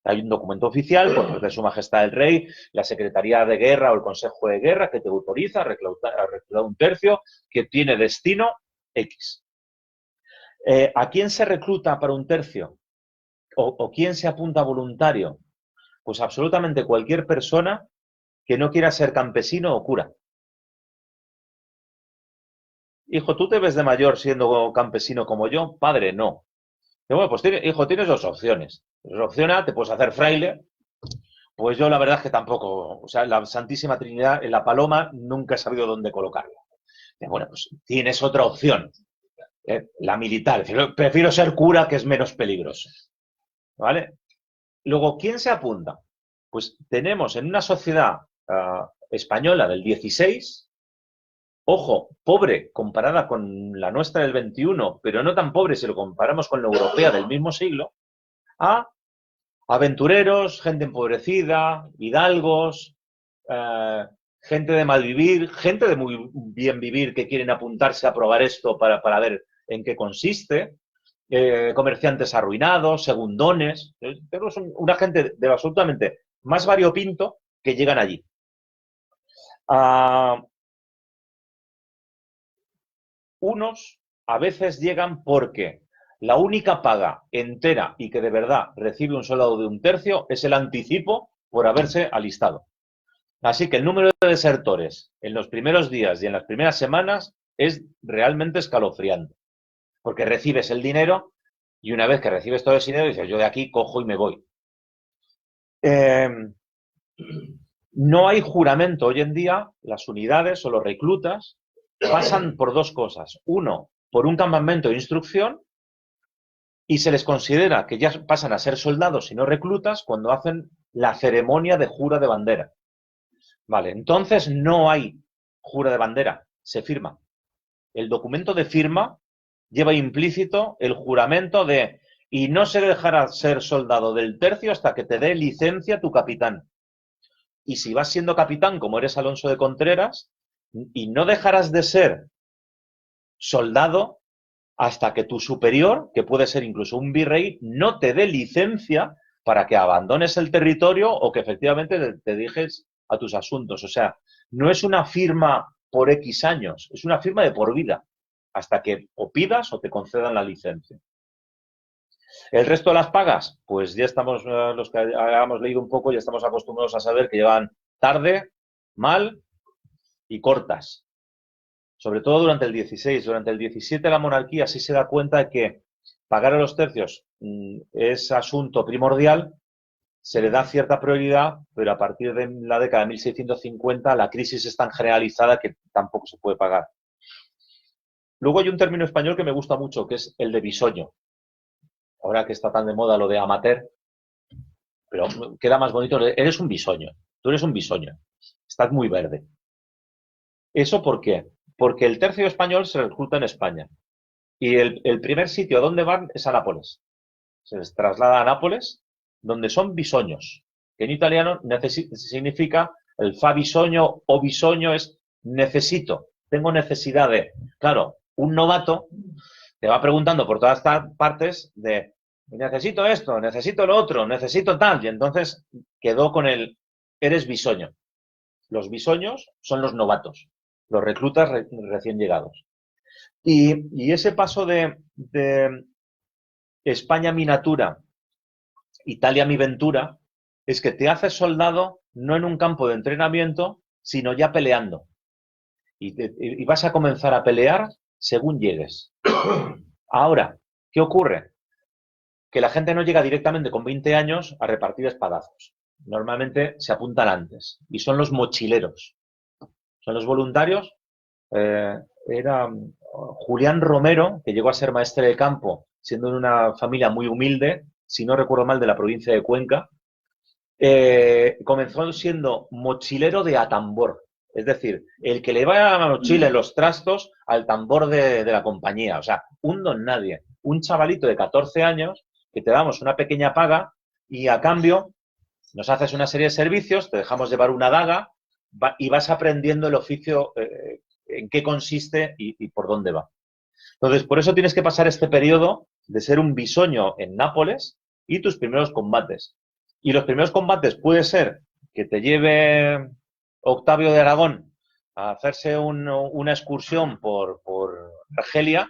[SPEAKER 2] Hay un documento oficial por parte de Su Majestad el Rey, la Secretaría de Guerra o el Consejo de Guerra que te autoriza a reclutar un tercio que tiene destino X. ¿A quién se recluta para un tercio? ¿O quién se apunta voluntario? Pues absolutamente cualquier persona que no quiera ser campesino o cura. Hijo, ¿tú te ves de mayor siendo campesino como yo? Padre, no. Pero bueno, pues hijo, tienes dos opciones. Opción A, te puedes hacer fraile. Pues yo la verdad es que tampoco. O sea, la Santísima Trinidad en la paloma nunca he sabido dónde colocarla. Bueno, pues tienes otra opción. La militar. Prefiero ser cura, que es menos peligroso. ¿Vale? Luego, ¿quién se apunta? Pues tenemos en una sociedad española del 16, ojo, pobre comparada con la nuestra del 21, pero no tan pobre si lo comparamos con la europea del mismo siglo, a aventureros, gente empobrecida, hidalgos, gente de mal vivir, gente de muy bien vivir que quieren apuntarse a probar esto para ver en qué consiste, comerciantes arruinados, segundones. Tenemos una gente de absolutamente más variopinto que llegan allí. Unos a veces llegan porque la única paga entera y que de verdad recibe un soldado de un tercio es el anticipo por haberse alistado. Así que el número de desertores en los primeros días y en las primeras semanas es realmente escalofriante. Porque recibes el dinero y una vez que recibes todo ese dinero dices, yo de aquí cojo y me voy. No hay juramento hoy en día, las unidades o los reclutas pasan por dos cosas. Uno, por un campamento de instrucción y se les considera que ya pasan a ser soldados y no reclutas cuando hacen la ceremonia de jura de bandera. Vale, entonces no hay jura de bandera, se firma. El documento de firma lleva implícito el juramento de y no se dejará ser soldado del tercio hasta que te dé licencia tu capitán. Y si vas siendo capitán, como eres Alonso de Contreras, y no dejarás de ser soldado hasta que tu superior, que puede ser incluso un virrey, no te dé licencia para que abandones el territorio o que efectivamente te dediques a tus asuntos. O sea, no es una firma por X años, es una firma de por vida, hasta que o pidas o te concedan la licencia. El resto de las pagas, pues ya estamos, los que hayamos leído un poco, ya estamos acostumbrados a saber que llevan tarde, mal y cortas. Sobre todo durante el 16. Durante el 17 la monarquía sí se da cuenta de que pagar a los tercios es asunto primordial, se le da cierta prioridad, pero a partir de la década de 1650 la crisis es tan generalizada que tampoco se puede pagar. Luego hay un término español que me gusta mucho, que es el de bisoño. Ahora que está tan de moda lo de amateur, pero queda más bonito, eres un bisoño, tú eres un bisoño, estás muy verde. ¿Eso por qué? Porque el tercio español se recluta en España y el primer sitio a donde van es a Nápoles. Se les traslada a Nápoles, donde son bisoños, que en italiano significa el fa bisoño o bisoño es necesito, tengo necesidad de. Claro, un novato te va preguntando por todas estas partes de necesito esto, necesito lo otro, necesito tal, y entonces quedó con el eres bisoño. Los bisoños son los novatos, los reclutas recién llegados. Y ese paso de España mi natura, Italia mi ventura, es que te haces soldado no en un campo de entrenamiento, sino ya peleando. Y vas a comenzar a pelear según llegues. Ahora, ¿qué ocurre? Que la gente no llega directamente con 20 años a repartir espadazos. Normalmente se apuntan antes. Y son los mochileros. Son los voluntarios. Era Julián Romero, que llegó a ser maestre de campo, siendo de una familia muy humilde, si no recuerdo mal, de la provincia de Cuenca. Comenzó siendo mochilero de atambor. Es decir, el que le va a la mochila en los trastos al tambor de la compañía. O sea, un don nadie. Un chavalito de 14 años que te damos una pequeña paga y a cambio nos haces una serie de servicios, te dejamos llevar una daga y vas aprendiendo el oficio, en qué consiste y por dónde va. Entonces, por eso tienes que pasar este periodo de ser un bisoño en Nápoles y tus primeros combates. Y los primeros combates puede ser que te lleve Octavio de Aragón a hacerse una excursión por Argelia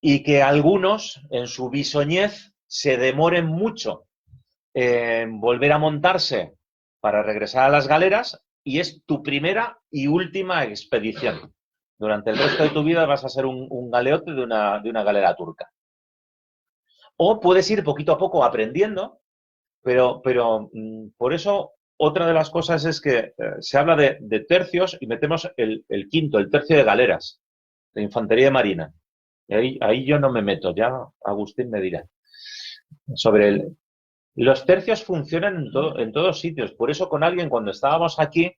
[SPEAKER 2] y que algunos, en su bisoñez, se demoren mucho en volver a montarse para regresar a las galeras y es tu primera y última expedición. Durante el resto de tu vida vas a ser un galeote de una galera turca. O puedes ir poquito a poco aprendiendo, pero por eso otra de las cosas es que se habla de tercios y metemos el quinto, el tercio de galeras, de infantería marina. Y ahí yo no me meto, ya Agustín me dirá. Los tercios funcionan en todos sitios. Por eso con alguien, cuando estábamos aquí,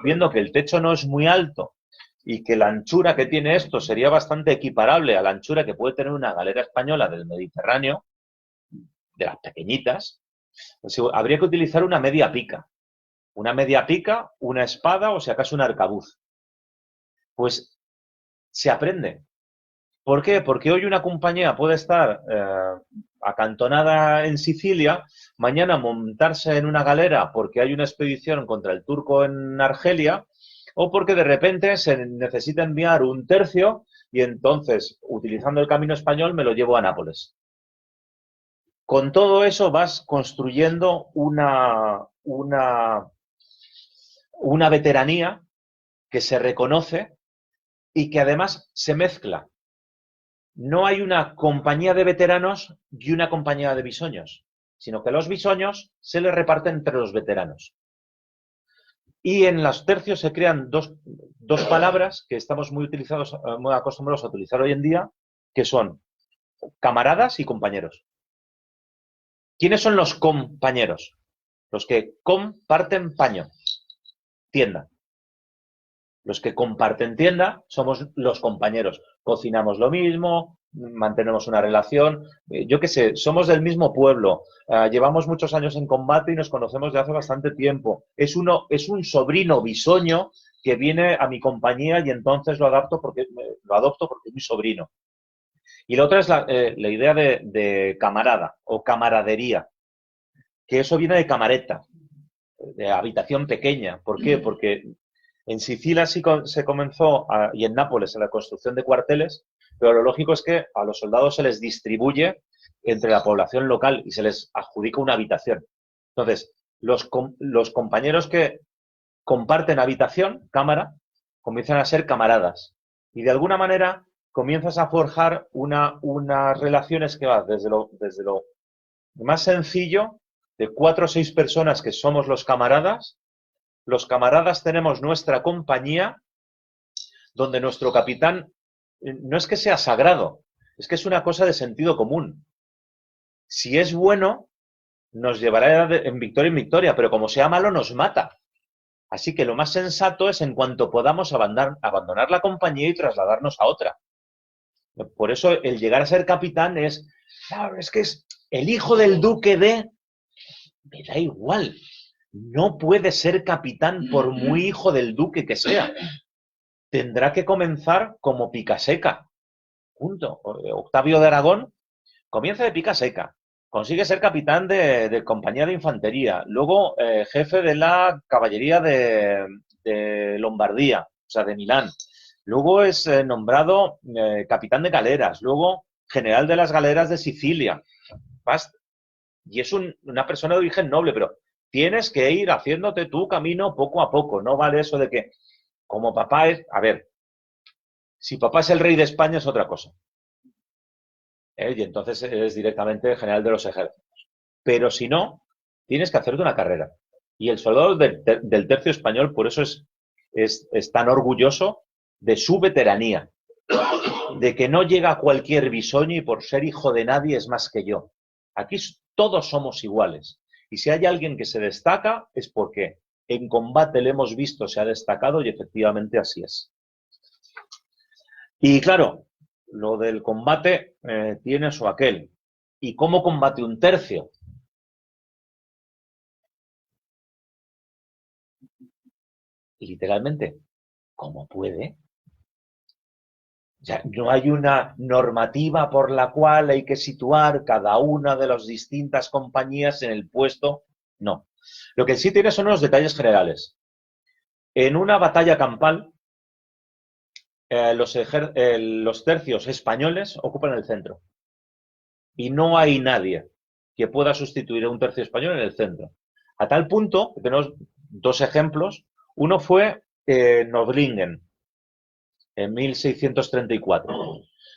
[SPEAKER 2] viendo que el techo no es muy alto y que la anchura que tiene esto sería bastante equiparable a la anchura que puede tener una galera española del Mediterráneo, de las pequeñitas, pues habría que utilizar una media pica. Una media pica, una espada o si acaso un arcabuz. Pues se aprende. ¿Por qué? Porque hoy una compañía puede estar acantonada en Sicilia, mañana montarse en una galera porque hay una expedición contra el turco en Argelia, o porque de repente se necesita enviar un tercio y entonces, utilizando el camino español, me lo llevo a Nápoles. Con todo eso vas construyendo una veteranía que se reconoce y que además se mezcla. No hay una compañía de veteranos y una compañía de bisoños, sino que los bisoños se les reparten entre los veteranos. Y en los tercios se crean dos palabras que estamos muy acostumbrados a utilizar hoy en día, que son camaradas y compañeros. ¿Quiénes son los compañeros? Los que comparten paño, tienda. Los que comparten tienda somos los compañeros. Cocinamos lo mismo, mantenemos una relación. Yo qué sé, somos del mismo pueblo. Llevamos muchos años en combate y nos conocemos de hace bastante tiempo. Es un sobrino bisoño que viene a mi compañía y entonces lo adopto porque es mi sobrino. Y la otra es la idea de camarada o camaradería, que eso viene de camareta, de habitación pequeña. ¿Por qué? Porque en Sicilia sí se comenzó, y en Nápoles, en la construcción de cuarteles, pero lo lógico es que a los soldados se les distribuye entre la población local y se les adjudica una habitación. Entonces, los compañeros que comparten habitación, cámara, comienzan a ser camaradas. Y de alguna manera comienzas a forjar unas relaciones que van desde lo más sencillo, de 4 o 6 personas que somos los camaradas. Los camaradas tenemos nuestra compañía, donde nuestro capitán no es que sea sagrado, es que es una cosa de sentido común. Si es bueno, nos llevará en victoria, pero como sea malo, nos mata. Así que lo más sensato es, en cuanto podamos, abandonar la compañía y trasladarnos a otra. Por eso el llegar a ser capitán es que es el hijo del duque de... Me da igual. No puede ser capitán por muy hijo del duque que sea. Tendrá que comenzar como picaseca. Punto. Octavio de Aragón comienza de picaseca. Consigue ser capitán de compañía de infantería. Luego jefe de la caballería de Lombardía, o sea, de Milán. Luego es nombrado capitán de galeras. Luego general de las galeras de Sicilia. Y es una persona de origen noble, pero tienes que ir haciéndote tu camino poco a poco. No vale eso de que, como papá es... A ver, si papá es el rey de España es otra cosa. Y entonces eres directamente general de los ejércitos. Pero si no, tienes que hacerte una carrera. Y el soldado del tercio español, por eso es tan orgulloso de su veteranía, de que no llega a cualquier bisoño y por ser hijo de nadie es más que yo. Aquí todos somos iguales. Y si hay alguien que se destaca es porque en combate le hemos visto, se ha destacado y efectivamente así es. Y claro, lo del combate tiene su aquel. ¿Y cómo combate un tercio? Literalmente, como puede. Ya, no hay una normativa por la cual hay que situar cada una de las distintas compañías en el puesto. No. Lo que sí tiene son unos detalles generales. En una batalla campal, los tercios españoles ocupan el centro. Y no hay nadie que pueda sustituir a un tercio español en el centro. A tal punto, que tenemos dos ejemplos. Uno fue Nördlingen, en 1634,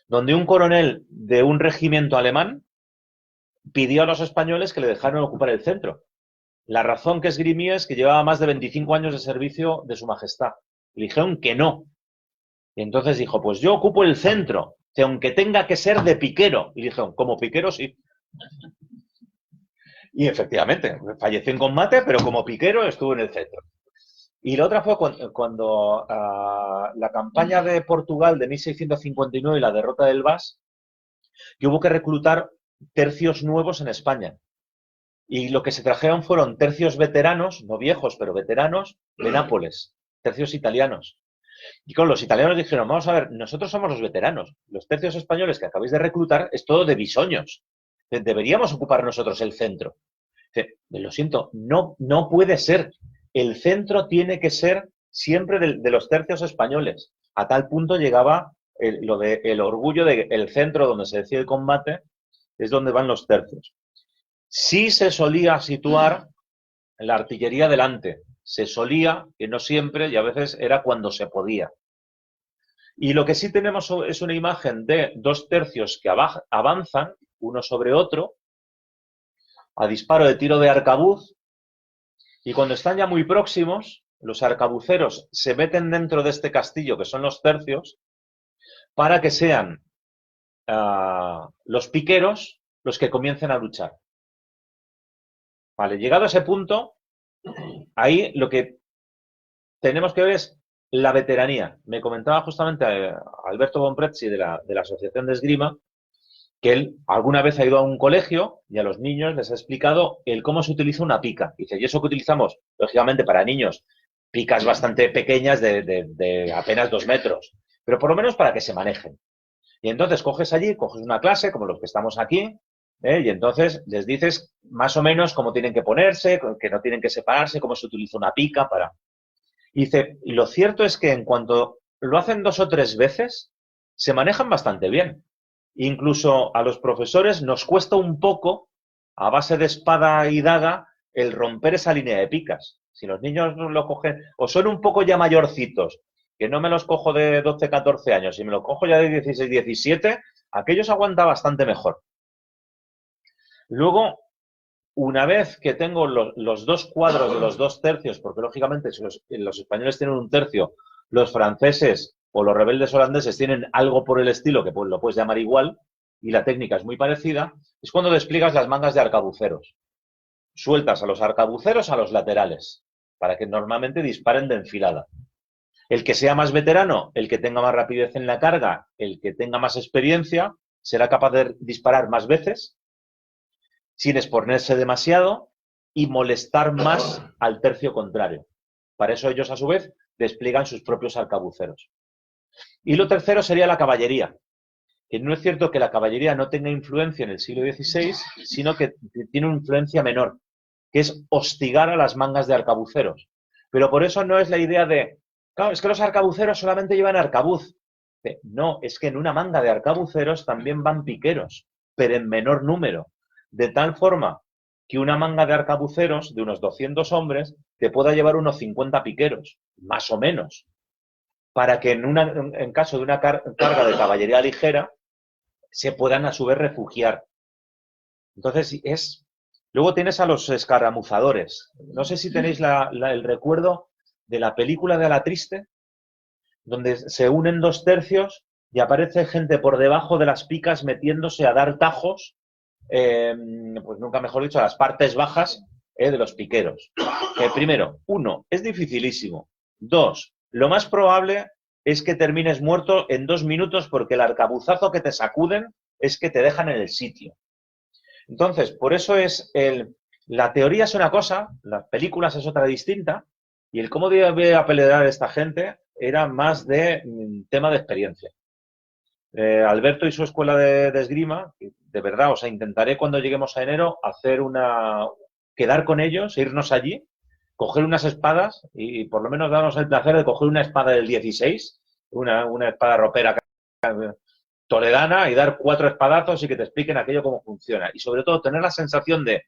[SPEAKER 2] donde un coronel de un regimiento alemán pidió a los españoles que le dejaran ocupar el centro. La razón que esgrimía es que llevaba más de 25 años de servicio de su majestad. Le dijeron que no. Y entonces dijo, pues yo ocupo el centro, que aunque tenga que ser de piquero. Y dijeron, como piquero sí. Y efectivamente, falleció en combate, pero como piquero estuvo en el centro. Y la otra fue cuando la campaña de Portugal de 1659 y la derrota del Bas, que hubo que reclutar tercios nuevos en España. Y lo que se trajeron fueron tercios veteranos, no viejos, pero veteranos, de Nápoles, tercios italianos. Y con los italianos dijeron, vamos a ver, nosotros somos los veteranos, los tercios españoles que acabáis de reclutar es todo de bisoños. Deberíamos ocupar nosotros el centro. Lo siento, no puede ser. El centro tiene que ser siempre de los tercios españoles. A tal punto llegaba el orgullo de el centro donde se decide el combate es donde van los tercios. Sí se solía situar la artillería delante. Se solía, que no siempre, y a veces era cuando se podía. Y lo que sí tenemos es una imagen de dos tercios que avanzan uno sobre otro a disparo de tiro de arcabuz. Y cuando están ya muy próximos, los arcabuceros se meten dentro de este castillo, que son los tercios, para que sean los piqueros los que comiencen a luchar. Vale, llegado a ese punto, ahí lo que tenemos que ver es la veteranía. Me comentaba justamente Alberto Bonprezzi de la Asociación de Esgrima, que él alguna vez ha ido a un colegio y a los niños les ha explicado el cómo se utiliza una pica. Dice, y eso que utilizamos, lógicamente, para niños, picas bastante pequeñas de apenas 2 metros, pero por lo menos para que se manejen. Y entonces coges una clase, como los que estamos aquí, y entonces les dices más o menos cómo tienen que ponerse, que no tienen que separarse, cómo se utiliza una pica para... Y dice, y lo cierto es que en cuanto lo hacen 2 o 3 veces, se manejan bastante bien. Incluso a los profesores nos cuesta un poco, a base de espada y daga, el romper esa línea de picas. Si los niños lo cogen, o son un poco ya mayorcitos, que no me los cojo de 12, 14 años, si me los cojo ya de 16, 17, aquellos aguanta bastante mejor. Luego, una vez que tengo los dos cuadros de los 2 tercios, porque lógicamente si los españoles tienen un tercio, los franceses o los rebeldes holandeses tienen algo por el estilo, que lo puedes llamar igual, y la técnica es muy parecida, es cuando despliegas las mangas de arcabuceros. Sueltas a los arcabuceros a los laterales, para que normalmente disparen de enfilada. El que sea más veterano, el que tenga más rapidez en la carga, el que tenga más experiencia, será capaz de disparar más veces, sin exponerse demasiado y molestar más al tercio contrario. Para eso ellos, a su vez, despliegan sus propios arcabuceros. Y lo tercero sería la caballería. Que no es cierto que la caballería no tenga influencia en el siglo XVI, sino que tiene una influencia menor, que es hostigar a las mangas de arcabuceros. Pero por eso no es la idea de, claro, es que los arcabuceros solamente llevan arcabuz. No, es que en una manga de arcabuceros también van piqueros, pero en menor número. De tal forma que una manga de arcabuceros de unos 200 hombres te pueda llevar unos 50 piqueros, más o menos, para que en caso de una carga de caballería ligera se puedan a su vez refugiar. Entonces, luego tienes a los escaramuzadores. No sé si tenéis el recuerdo de la película de A la Triste, donde se unen 2 tercios y aparece gente por debajo de las picas metiéndose a dar tajos, pues nunca mejor dicho, a las partes bajas de los piqueros. Primero, 1, es dificilísimo. 2, lo más probable es que termines muerto en 2 minutos porque el arcabuzazo que te sacuden es que te dejan en el sitio. Entonces, por eso la teoría es una cosa, las películas es otra distinta, y el cómo debe pelear esta gente era más de tema de experiencia. Alberto y su escuela de esgrima, de verdad, o sea, intentaré cuando lleguemos a enero quedar con ellos, irnos allí, coger unas espadas y por lo menos darnos el placer de coger una espada del 16, una espada ropera toledana y dar 4 espadazos y que te expliquen aquello cómo funciona. Y sobre todo tener la sensación de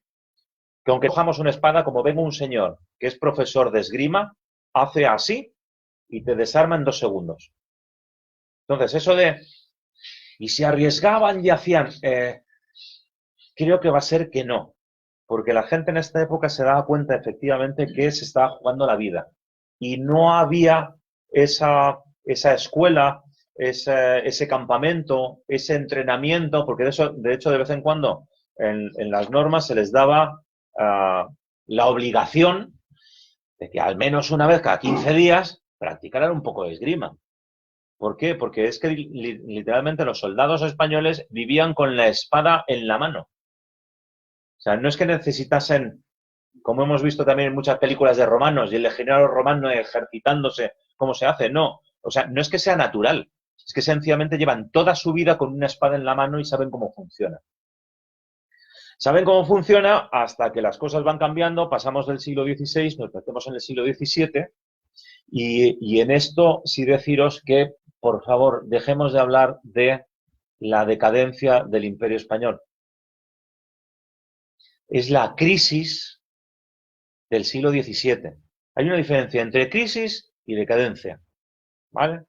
[SPEAKER 2] que aunque cojamos una espada, como venga un señor que es profesor de esgrima, hace así y te desarma en 2 segundos. Entonces, eso de... Y se arriesgaban y hacían... creo que va a ser que no. Porque la gente en esta época se daba cuenta efectivamente que se estaba jugando la vida. Y no había esa escuela, ese campamento, ese entrenamiento, porque de hecho, de vez en cuando en las normas se les daba la obligación de que al menos una vez cada 15 días practicaran un poco de esgrima. ¿Por qué? Porque es que literalmente los soldados españoles vivían con la espada en la mano. O sea, no es que necesitasen, como hemos visto también en muchas películas de romanos, y el legionario romano ejercitándose cómo se hace, no. O sea, no es que sea natural, es que sencillamente llevan toda su vida con una espada en la mano y saben cómo funciona. Saben cómo funciona hasta que las cosas van cambiando, pasamos del siglo XVI, nos metemos en el siglo XVII, y en esto sí deciros que, por favor, dejemos de hablar de la decadencia del Imperio Español. Es la crisis del siglo XVII. Hay una diferencia entre crisis y decadencia, ¿vale?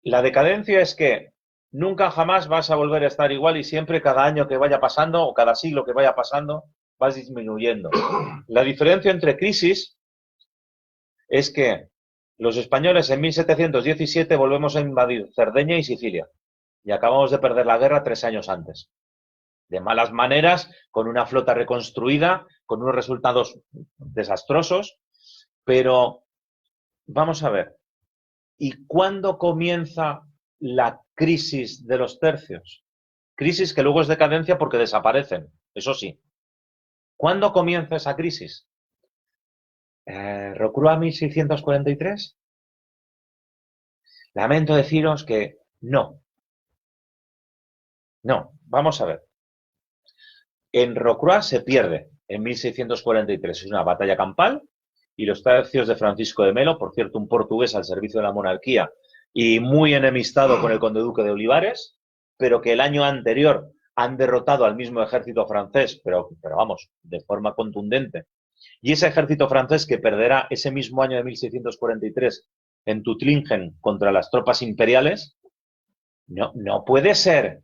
[SPEAKER 2] La decadencia es que nunca jamás vas a volver a estar igual y siempre cada año que vaya pasando o cada siglo que vaya pasando vas disminuyendo. La diferencia entre crisis es que los españoles en 1717 volvemos a invadir Cerdeña y Sicilia y acabamos de perder la guerra 3 años antes. De malas maneras, con una flota reconstruida, con unos resultados desastrosos, pero vamos a ver, ¿y cuándo comienza la crisis de los tercios? Crisis que luego es decadencia porque desaparecen, eso sí. ¿Cuándo comienza esa crisis? ¿Rocroi 1643? Lamento deciros que no. No, vamos a ver. En Rocroi se pierde en 1643. Es una batalla campal y los tercios de Francisco de Melo, por cierto, un portugués al servicio de la monarquía y muy enemistado con el conde duque de Olivares, pero que el año anterior han derrotado al mismo ejército francés, pero vamos, de forma contundente. Y ese ejército francés que perderá ese mismo año de 1643 en Tuttlingen contra las tropas imperiales, no puede ser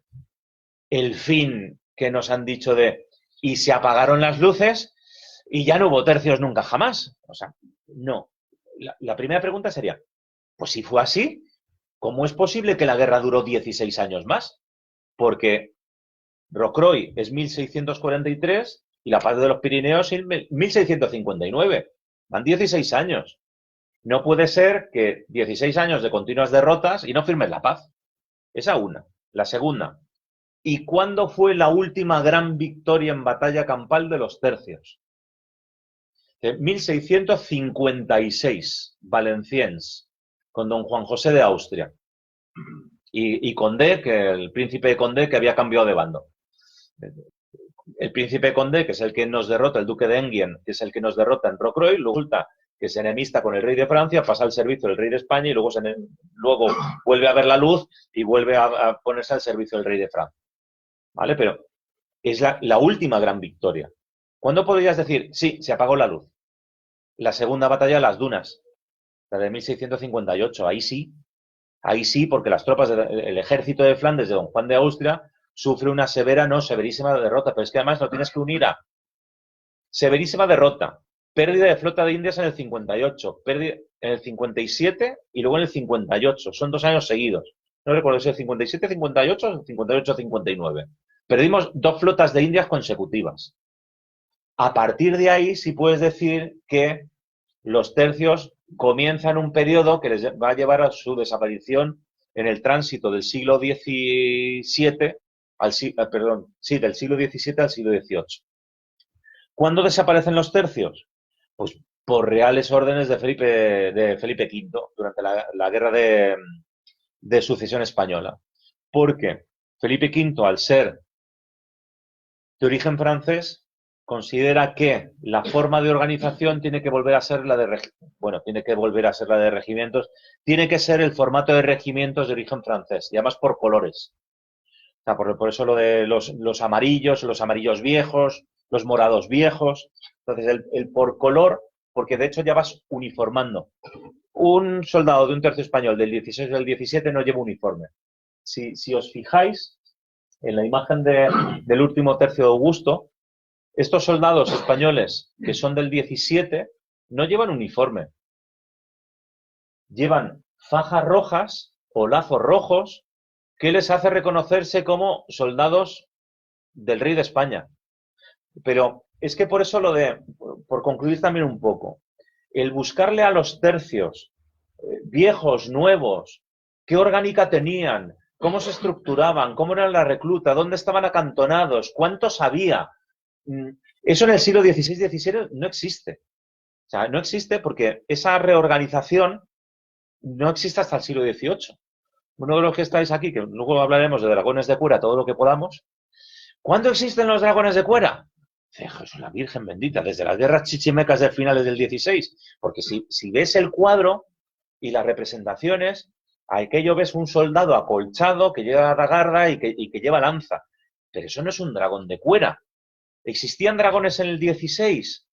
[SPEAKER 2] el fin que nos han dicho y se apagaron las luces y ya no hubo tercios nunca jamás. O sea, no. La primera pregunta sería, pues si fue así, ¿cómo es posible que la guerra duró 16 años más? Porque Rocroi es 1643 y la paz de los Pirineos es 1659. Van 16 años. No puede ser que 16 años de continuas derrotas y no firmes la paz. Esa una. La segunda, ¿y cuándo fue la última gran victoria en batalla campal de los tercios? 1656, Valenciennes, con don Juan José de Austria. Y Condé, el príncipe Condé, que había cambiado de bando. El príncipe Condé, que es el que nos derrota, el duque de Enghien, que es el que nos derrota en Rocroi, resulta que se enemista con el rey de Francia, pasa al servicio del rey de España y luego vuelve a ver la luz y vuelve a ponerse al servicio del rey de Francia. ¿Vale? Pero es la última gran victoria. ¿Cuándo podrías decir, sí, se apagó la luz? La segunda batalla de las Dunas, la de 1658, ahí sí, porque las tropas del ejército de Flandes de Don Juan de Austria sufre una severa, no, severísima derrota, pero es que además lo tienes que unir a severísima derrota, pérdida de flota de Indias en el 58, pérdida en el 57 y luego en el 58. Son 2 años seguidos. No recuerdo si el 57, 58 o el 58, 59. Perdimos 2 flotas de Indias consecutivas. A partir de ahí sí puedes decir que los tercios comienzan un periodo que les va a llevar a su desaparición en el tránsito del siglo XVII del siglo XVII al siglo XVIII. ¿Cuándo desaparecen los tercios? Pues por reales órdenes de Felipe V durante la guerra de sucesión española. Porque Felipe V, al ser de origen francés, considera que la forma de organización tiene que volver a ser la de regimientos, tiene que ser el formato de regimientos de origen francés, y además por colores. O sea, por eso lo de los amarillos viejos, los morados viejos. Entonces, el por color, porque de hecho ya vas uniformando. Un soldado de un tercio español del 16 o del 17 no lleva uniforme. Si os fijáis en la imagen del último tercio de Augusto, estos soldados españoles que son del 17 no llevan uniforme. Llevan fajas rojas o lazos rojos que les hace reconocerse como soldados del rey de España. Pero es que por eso por concluir también un poco, el buscarle a los tercios, viejos, nuevos, qué orgánica tenían, cómo se estructuraban, cómo era la recluta, dónde estaban acantonados, cuántos había. Eso en el siglo XVI-XVII no existe. O sea, no existe porque esa reorganización no existe hasta el siglo XVIII. Uno de los que estáis aquí, que luego hablaremos de dragones de cuera, todo lo que podamos. ¿Cuándo existen los dragones de cuera? Jesús, la Virgen bendita, desde las guerras chichimecas de finales del XVI. Porque si ves el cuadro y las representaciones, aquello ves un soldado acolchado que lleva la garra y que lleva lanza. Pero eso no es un dragón de cuera. ¿Existían dragones en el 16?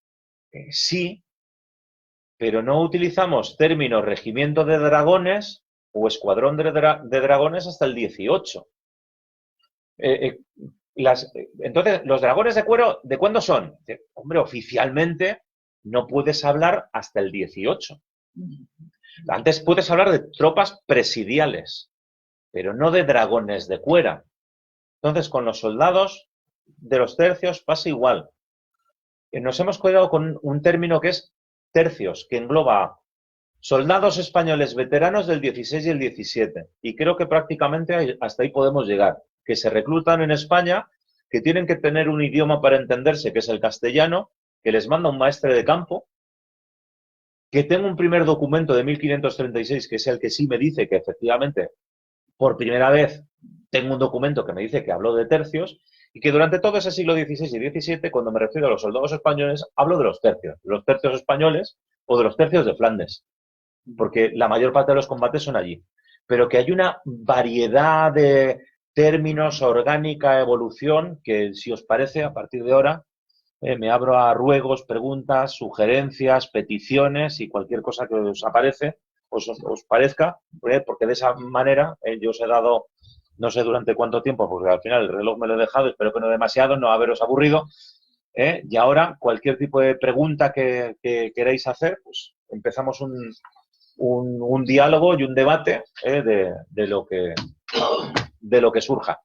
[SPEAKER 2] Sí, pero no utilizamos términos regimiento de dragones o escuadrón de dragones hasta el 18. Entonces, ¿los dragones de cuero de cuándo son? Hombre, oficialmente no puedes hablar hasta el 18. Antes puedes hablar de tropas presidiales, pero no de dragones de cuera. Entonces, con los soldados de los tercios pasa igual. Nos hemos quedado con un término que es tercios, que engloba soldados españoles veteranos del 16 y el 17. Y creo que prácticamente hasta ahí podemos llegar. Que se reclutan en España, que tienen que tener un idioma para entenderse, que es el castellano, que les manda un maestre de campo, que tengo un primer documento de 1536, que es el que sí me dice que efectivamente, por primera vez, tengo un documento que me dice que habló de tercios, y que durante todo ese siglo XVI y XVII, cuando me refiero a los soldados españoles, hablo de los tercios españoles o de los tercios de Flandes, porque la mayor parte de los combates son allí. Pero que hay una variedad de términos, orgánica, evolución, que si os parece, a partir de ahora, me abro a ruegos, preguntas, sugerencias, peticiones y cualquier cosa que os parezca, porque de esa manera yo os he dado, no sé durante cuánto tiempo, porque al final el reloj me lo he dejado, espero que no demasiado, no haberos aburrido, y ahora cualquier tipo de pregunta que queráis hacer, pues empezamos un diálogo y un debate de lo que surja.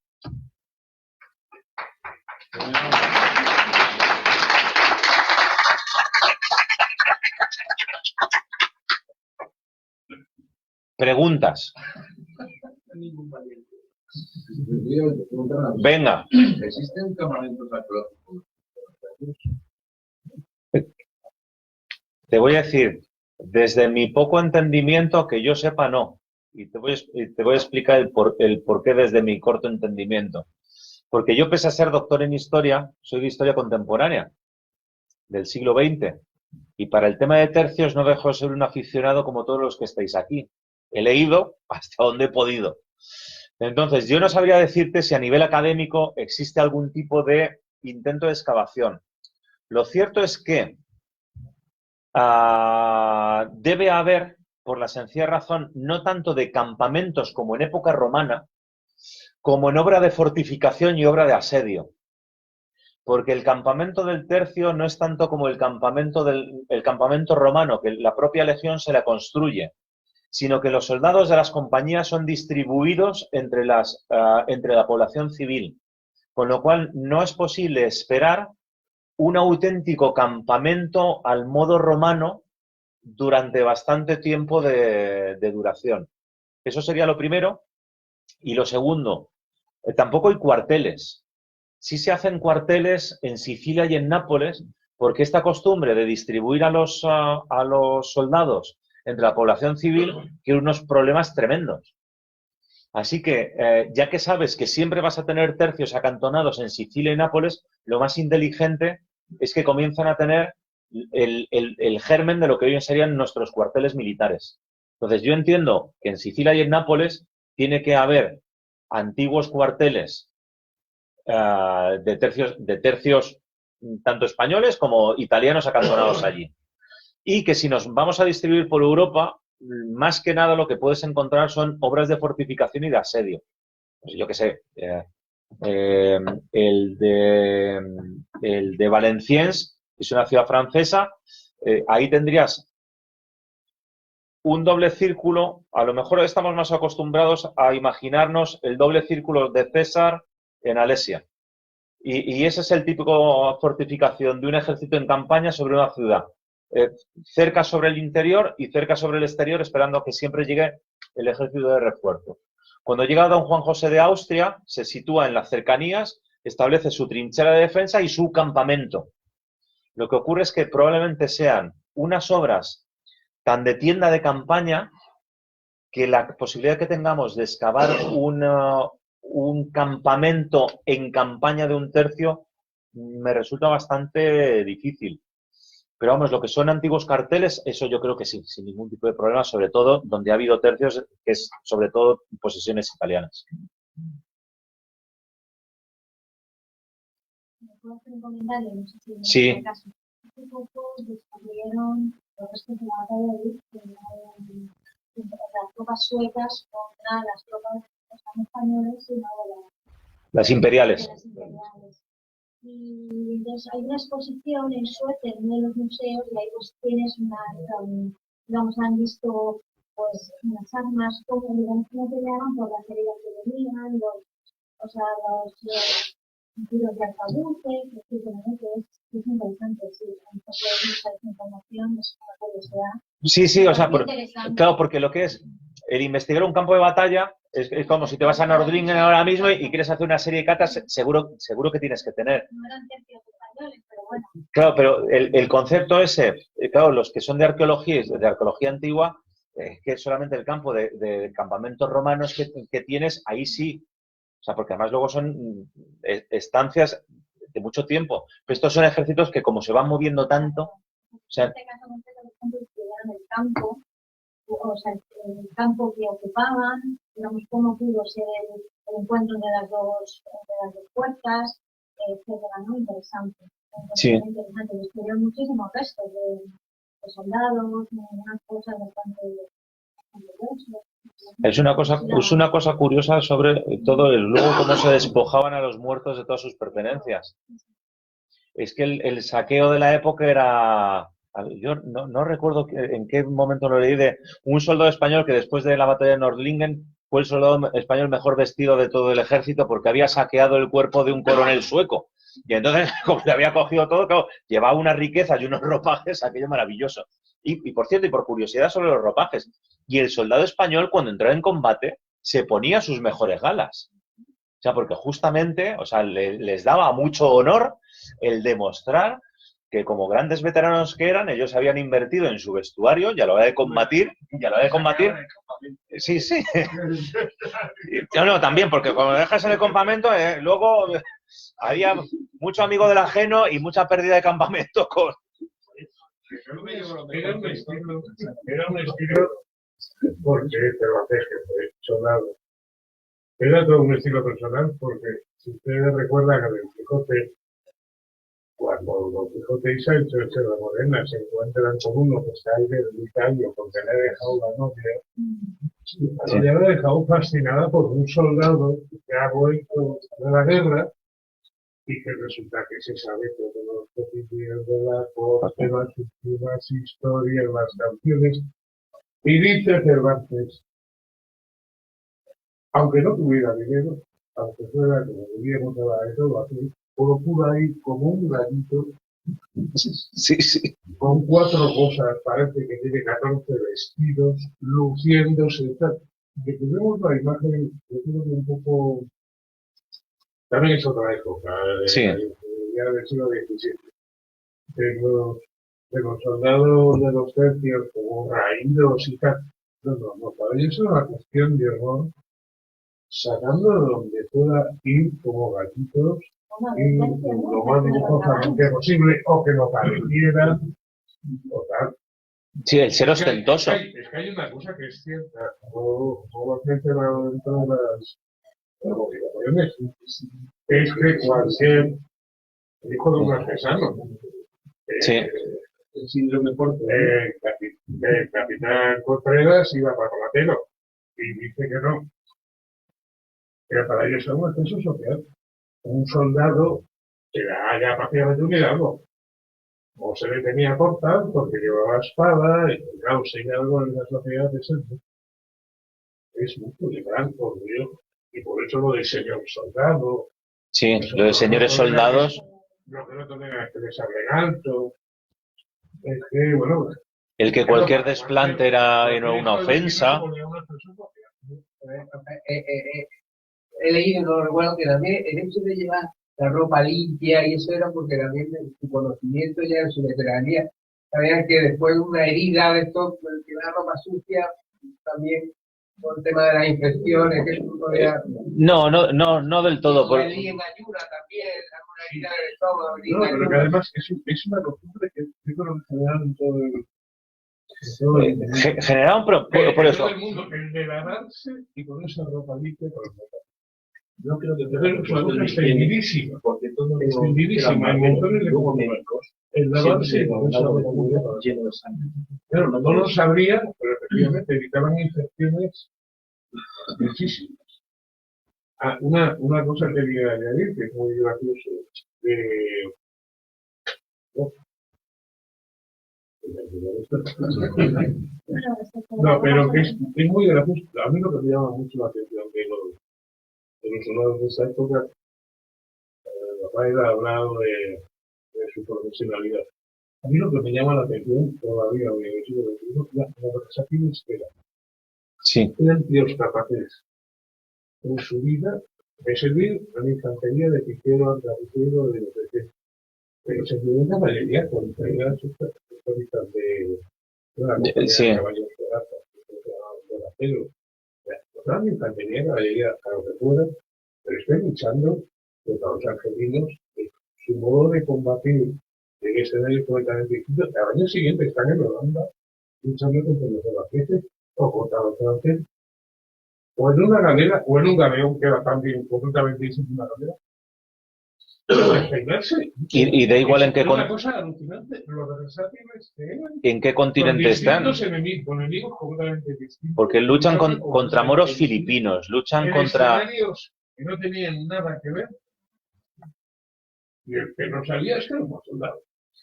[SPEAKER 2] Preguntas. Venga.
[SPEAKER 3] ¿Existen campamentos arqueológicos?
[SPEAKER 2] Te voy a decir, desde mi poco entendimiento, que yo sepa, no. Y te voy a explicar el porqué desde mi corto entendimiento. Porque yo, pese a ser doctor en historia, soy de historia contemporánea, del siglo XX. Y para el tema de tercios no dejo de ser un aficionado como todos los que estáis aquí. He leído hasta donde he podido. Entonces, yo no sabría decirte si a nivel académico existe algún tipo de intento de excavación. Lo cierto es que debe haber, por la sencilla razón, no tanto de campamentos como en época romana, como en obra de fortificación y obra de asedio. Porque el campamento del tercio no es tanto como el campamento romano, que la propia legión se la construye, sino que los soldados de las compañías son distribuidos entre la población civil, con lo cual no es posible esperar un auténtico campamento al modo romano durante bastante tiempo de duración. Eso sería lo primero. Y lo segundo, tampoco hay cuarteles. Sí se hacen cuarteles en Sicilia y en Nápoles, porque esta costumbre de distribuir a los soldados entre la población civil tiene unos problemas tremendos. Así que, ya que sabes que siempre vas a tener tercios acantonados en Sicilia y Nápoles, lo más inteligente es que comienzan a tener el germen de lo que hoy serían nuestros cuarteles militares. Entonces, yo entiendo que en Sicilia y en Nápoles tiene que haber antiguos cuarteles de tercios tanto españoles como italianos acantonados allí. Y que si nos vamos a distribuir por Europa, más que nada lo que puedes encontrar son obras de fortificación y de asedio. Pues yo qué sé, el de Valenciennes, que es una ciudad francesa, ahí tendrías un doble círculo. A lo mejor estamos más acostumbrados a imaginarnos el doble círculo de César en Alesia. Y ese es el típico fortificación de un ejército en campaña sobre una ciudad. Cerca sobre el interior y cerca sobre el exterior, esperando a que siempre llegue el ejército de refuerzo. Cuando llega don Juan José de Austria, se sitúa en las cercanías, establece su trinchera de defensa y su campamento. Lo que ocurre es que probablemente sean unas obras tan de tienda de campaña que la posibilidad que tengamos de excavar un campamento en campaña de un tercio me resulta bastante difícil. Pero vamos, lo que son antiguos carteles, eso yo creo que sí, sin ningún tipo de problema, sobre todo donde ha habido tercios, que es sobre todo posesiones italianas.
[SPEAKER 4] ¿Me puedo hacer un comentario? No sé si
[SPEAKER 2] Sí.
[SPEAKER 4] en este caso. Hace poco descubrieron los restos de la batalla de Lugo, las tropas suecas contra las tropas españolas y luego
[SPEAKER 2] Las imperiales.
[SPEAKER 4] las imperiales. Y entonces hay una exposición en Suecia en uno de los museos y ahí pues tienes digamos, han visto pues unas armas, como digamos, cómo peleaban por las heridas que tenían, los tiros de arcabuces, que es interesante, sí, un poco de mucha información, es una curiosidad.
[SPEAKER 2] Sí, o sea, claro, porque lo que es el investigar un campo de batalla es como si te vas a Nordlingen ahora mismo y quieres hacer una serie de catas, seguro que tienes que tener.
[SPEAKER 4] No eran tercios españoles, pero bueno.
[SPEAKER 2] Claro, pero el concepto ese, claro, los que son de arqueología antigua, que solamente el campo de campamentos romanos que tienes, ahí sí. O sea, porque además luego son estancias de mucho tiempo. Pero estos son ejércitos que como se van moviendo tanto... O sea,
[SPEAKER 4] en este caso, por ejemplo, estudiaron el campo, o sea, el campo que ocupaban, digamos, cómo pudo ser el encuentro de las dos fuerzas, etcétera, ¿no? Interesante.
[SPEAKER 2] Sí.
[SPEAKER 4] Interesante. Descubrieron muchísimos restos de soldados, unas cosas bastante gruesas.
[SPEAKER 2] Es una cosa curiosa sobre todo luego cómo se despojaban a los muertos de todas sus pertenencias. Es que el saqueo de la época era... Yo no recuerdo en qué momento lo leí de un soldado español que después de la batalla de Nordlingen fue el soldado español mejor vestido de todo el ejército porque había saqueado el cuerpo de un coronel sueco. Y entonces, como le había cogido todo, claro, llevaba unas riquezas y unos ropajes, aquello maravilloso. Y por cierto, y por curiosidad sobre los ropajes, y el soldado español cuando entraba en combate se ponía sus mejores galas. O sea, porque justamente, o sea, les daba mucho honor el demostrar que como grandes veteranos que eran, ellos habían invertido en su vestuario y a la hora de combatir, sí. No, también, porque cuando dejas en el campamento, luego había mucho amigo del ajeno y mucha pérdida de campamento con...
[SPEAKER 3] Era un estilo porque te lo haces que fue soldado.
[SPEAKER 5] Era todo un estilo personal, porque si ustedes recuerdan que Don Quijote, cuando Don Quijote y Sancho de la Morena se encuentran con uno que está ahí del vicario porque le ha dejado la novia, le ha dejado fascinada por un soldado que ha vuelto de la guerra y que resulta que se sabe todos los cotidianos de la corte, las últimas historias, las canciones. Y dice Cervantes, aunque no tuviera dinero, aunque fuera como diríamos a la todo así, procura ir como un gallito,
[SPEAKER 2] Sí.
[SPEAKER 5] con 4 cosas, parece que tiene 14 vestidos, luciéndose y tal. Que tenemos la imagen, yo creo que un poco, también es otra época,
[SPEAKER 2] Sí.
[SPEAKER 5] Ya del siglo XVII, de los soldados de los tercios como raídos y tal. No, para ellos es una cuestión de honor, sacando de donde pueda ir como gatitos y lo más dibujosamente posible, o que lo parecieran, o tal.
[SPEAKER 2] Sí, el ser ostentoso.
[SPEAKER 5] Es que hay una cosa que es cierta, como lo has mencionado en todas las motivaciones, es que cualquier hijo de un artesano,
[SPEAKER 2] Sí.
[SPEAKER 3] El síndrome Porter.
[SPEAKER 5] el capitán Contreras iba para Matero y dice que no, pero para ellos es un ascenso social. Un soldado era ya prácticamente un hidalgo. O se le tenía cortar porque llevaba espada y claro, si hay algo en la sociedad es mucho de gran orgullo. Y por eso lo del señor soldado.
[SPEAKER 2] Sí, lo de señores soldados.
[SPEAKER 5] No que no tenga que les hablen alto. Es que, bueno.
[SPEAKER 2] El que cualquier desplante era una ofensa.
[SPEAKER 3] He leído, no recuerdo, que también el hecho de llevar la ropa limpia y eso era porque también su conocimiento ya en su veteranía, sabían que después de una herida de esto, que la ropa sucia, también con el tema de las infecciones, que eso no era...
[SPEAKER 2] No del todo.
[SPEAKER 3] La ayuda también, alguna herida del estómago.
[SPEAKER 5] No, pero que además es una costumbre que yo creo que general en todo el...
[SPEAKER 2] Generaron por eso.
[SPEAKER 5] Todo el mundo, el de lavarse y ponerse ropa limpia por el motor.
[SPEAKER 3] Yo creo que
[SPEAKER 5] Es una cosa extendidísima,
[SPEAKER 3] porque todo
[SPEAKER 5] extendidísima, en montones de médicos. El lavarse y ponerse ropa limpia
[SPEAKER 3] lleno de sangre.
[SPEAKER 5] Claro, no lo sabrían, pero efectivamente evitaban infecciones muchísimas. Una cosa que quería añadir, que es muy gracioso, no, pero que es muy gracioso. A mí lo que me llama mucho la atención de los soldados de esa época, Rafael ha hablado de su profesionalidad. A mí lo que me llama la atención todavía hoy en el siglo XXI, la conversación espera.
[SPEAKER 2] Sí.
[SPEAKER 5] Eran tíos capaces en su vida de servir a la infantería de piquero, andaricero, de no sé qué. Pero se dio una mayoría contra las históricas de la compañía de caballos de raza, de acero. No la infantería, caballería, a lo que fuera, pero estoy luchando contra los argelinos. Su modo de combatir en escenarios completamente distintos. Al año siguiente están en Holanda luchando contra los holandeses o contra los franceses, o en una galera, o en un galeón que era también completamente distinto una galera.
[SPEAKER 2] Y da igual en qué
[SPEAKER 5] una cosa alucinante, los versátiles que eran,
[SPEAKER 2] en qué continente están.
[SPEAKER 5] Enemigos completamente distintos.
[SPEAKER 2] Porque luchan contra moros filipinos, luchan contra
[SPEAKER 5] escenarios que no tenían nada que ver. Y el que no sabía es que era un soldado.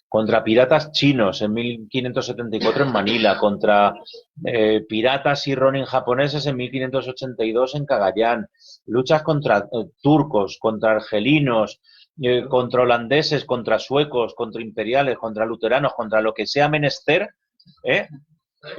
[SPEAKER 2] Contra piratas chinos en 1574 en Manila, contra piratas y ronin japoneses en 1582 en Cagayán, luchas contra turcos, contra argelinos, contra holandeses, contra suecos, contra imperiales, contra luteranos, contra lo que sea menester,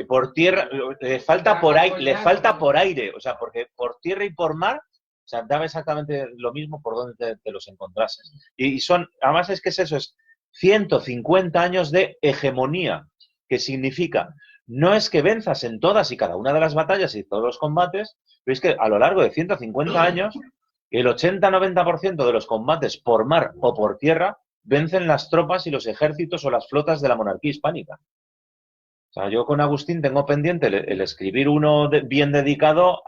[SPEAKER 2] por tierra, le falta por aire, o sea, porque por tierra y por mar, o sea, daba exactamente lo mismo por donde te los encontrases. Y son, además es que es eso, es 150 años de hegemonía, que significa, no es que venzas en todas y cada una de las batallas y todos los combates, pero es que a lo largo de 150 años, el 80-90% de los combates por mar o por tierra vencen las tropas y los ejércitos o las flotas de la monarquía hispánica. O sea, yo con Agustín tengo pendiente el escribir uno bien dedicado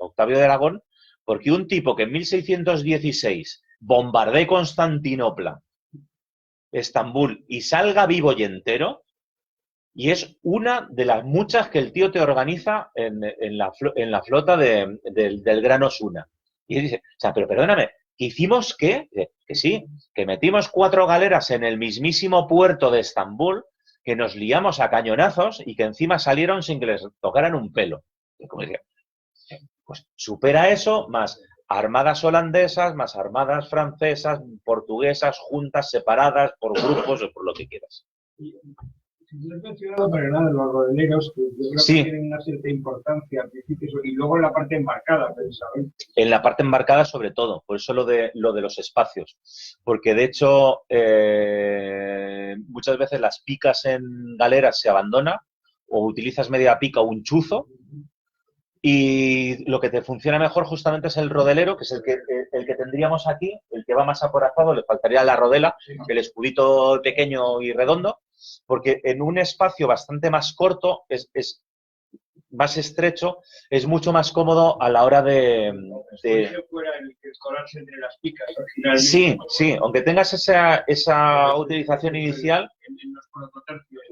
[SPEAKER 2] Octavio de Aragón, porque un tipo que en 1616 bombardee Constantinopla, Estambul, y salga vivo y entero, y es una de las muchas que el tío te organiza en la flota del Gran Osuna. Y él dice, o sea, pero perdóname, ¿que hicimos qué? Que sí, que metimos 4 galeras en el mismísimo puerto de Estambul, que nos liamos a cañonazos y que encima salieron sin que les tocaran un pelo. Y como decía, pues supera eso, más armadas holandesas, más armadas francesas, portuguesas, juntas, separadas, por grupos o por lo que quieras.
[SPEAKER 5] No he mencionado para nada los rodeleros, que yo creo
[SPEAKER 2] Sí.
[SPEAKER 5] que tienen una cierta importancia al principio, y luego en la parte embarcada, precisamente.
[SPEAKER 2] En la parte embarcada, sobre todo, por eso lo de los espacios. Porque de hecho, muchas veces las picas en galeras se abandonan, o utilizas media pica o un chuzo, y lo que te funciona mejor justamente es el rodelero, que es el que tendríamos aquí, el que va más acorazado, le faltaría la rodela, el escudito pequeño y redondo, porque en un espacio bastante más corto, es más estrecho, es mucho más cómodo a la hora de
[SPEAKER 5] fuera el que colarse entre las picas, al final.
[SPEAKER 2] Sí, sí, aunque tengas esa utilización inicial,
[SPEAKER 5] En los prototercios.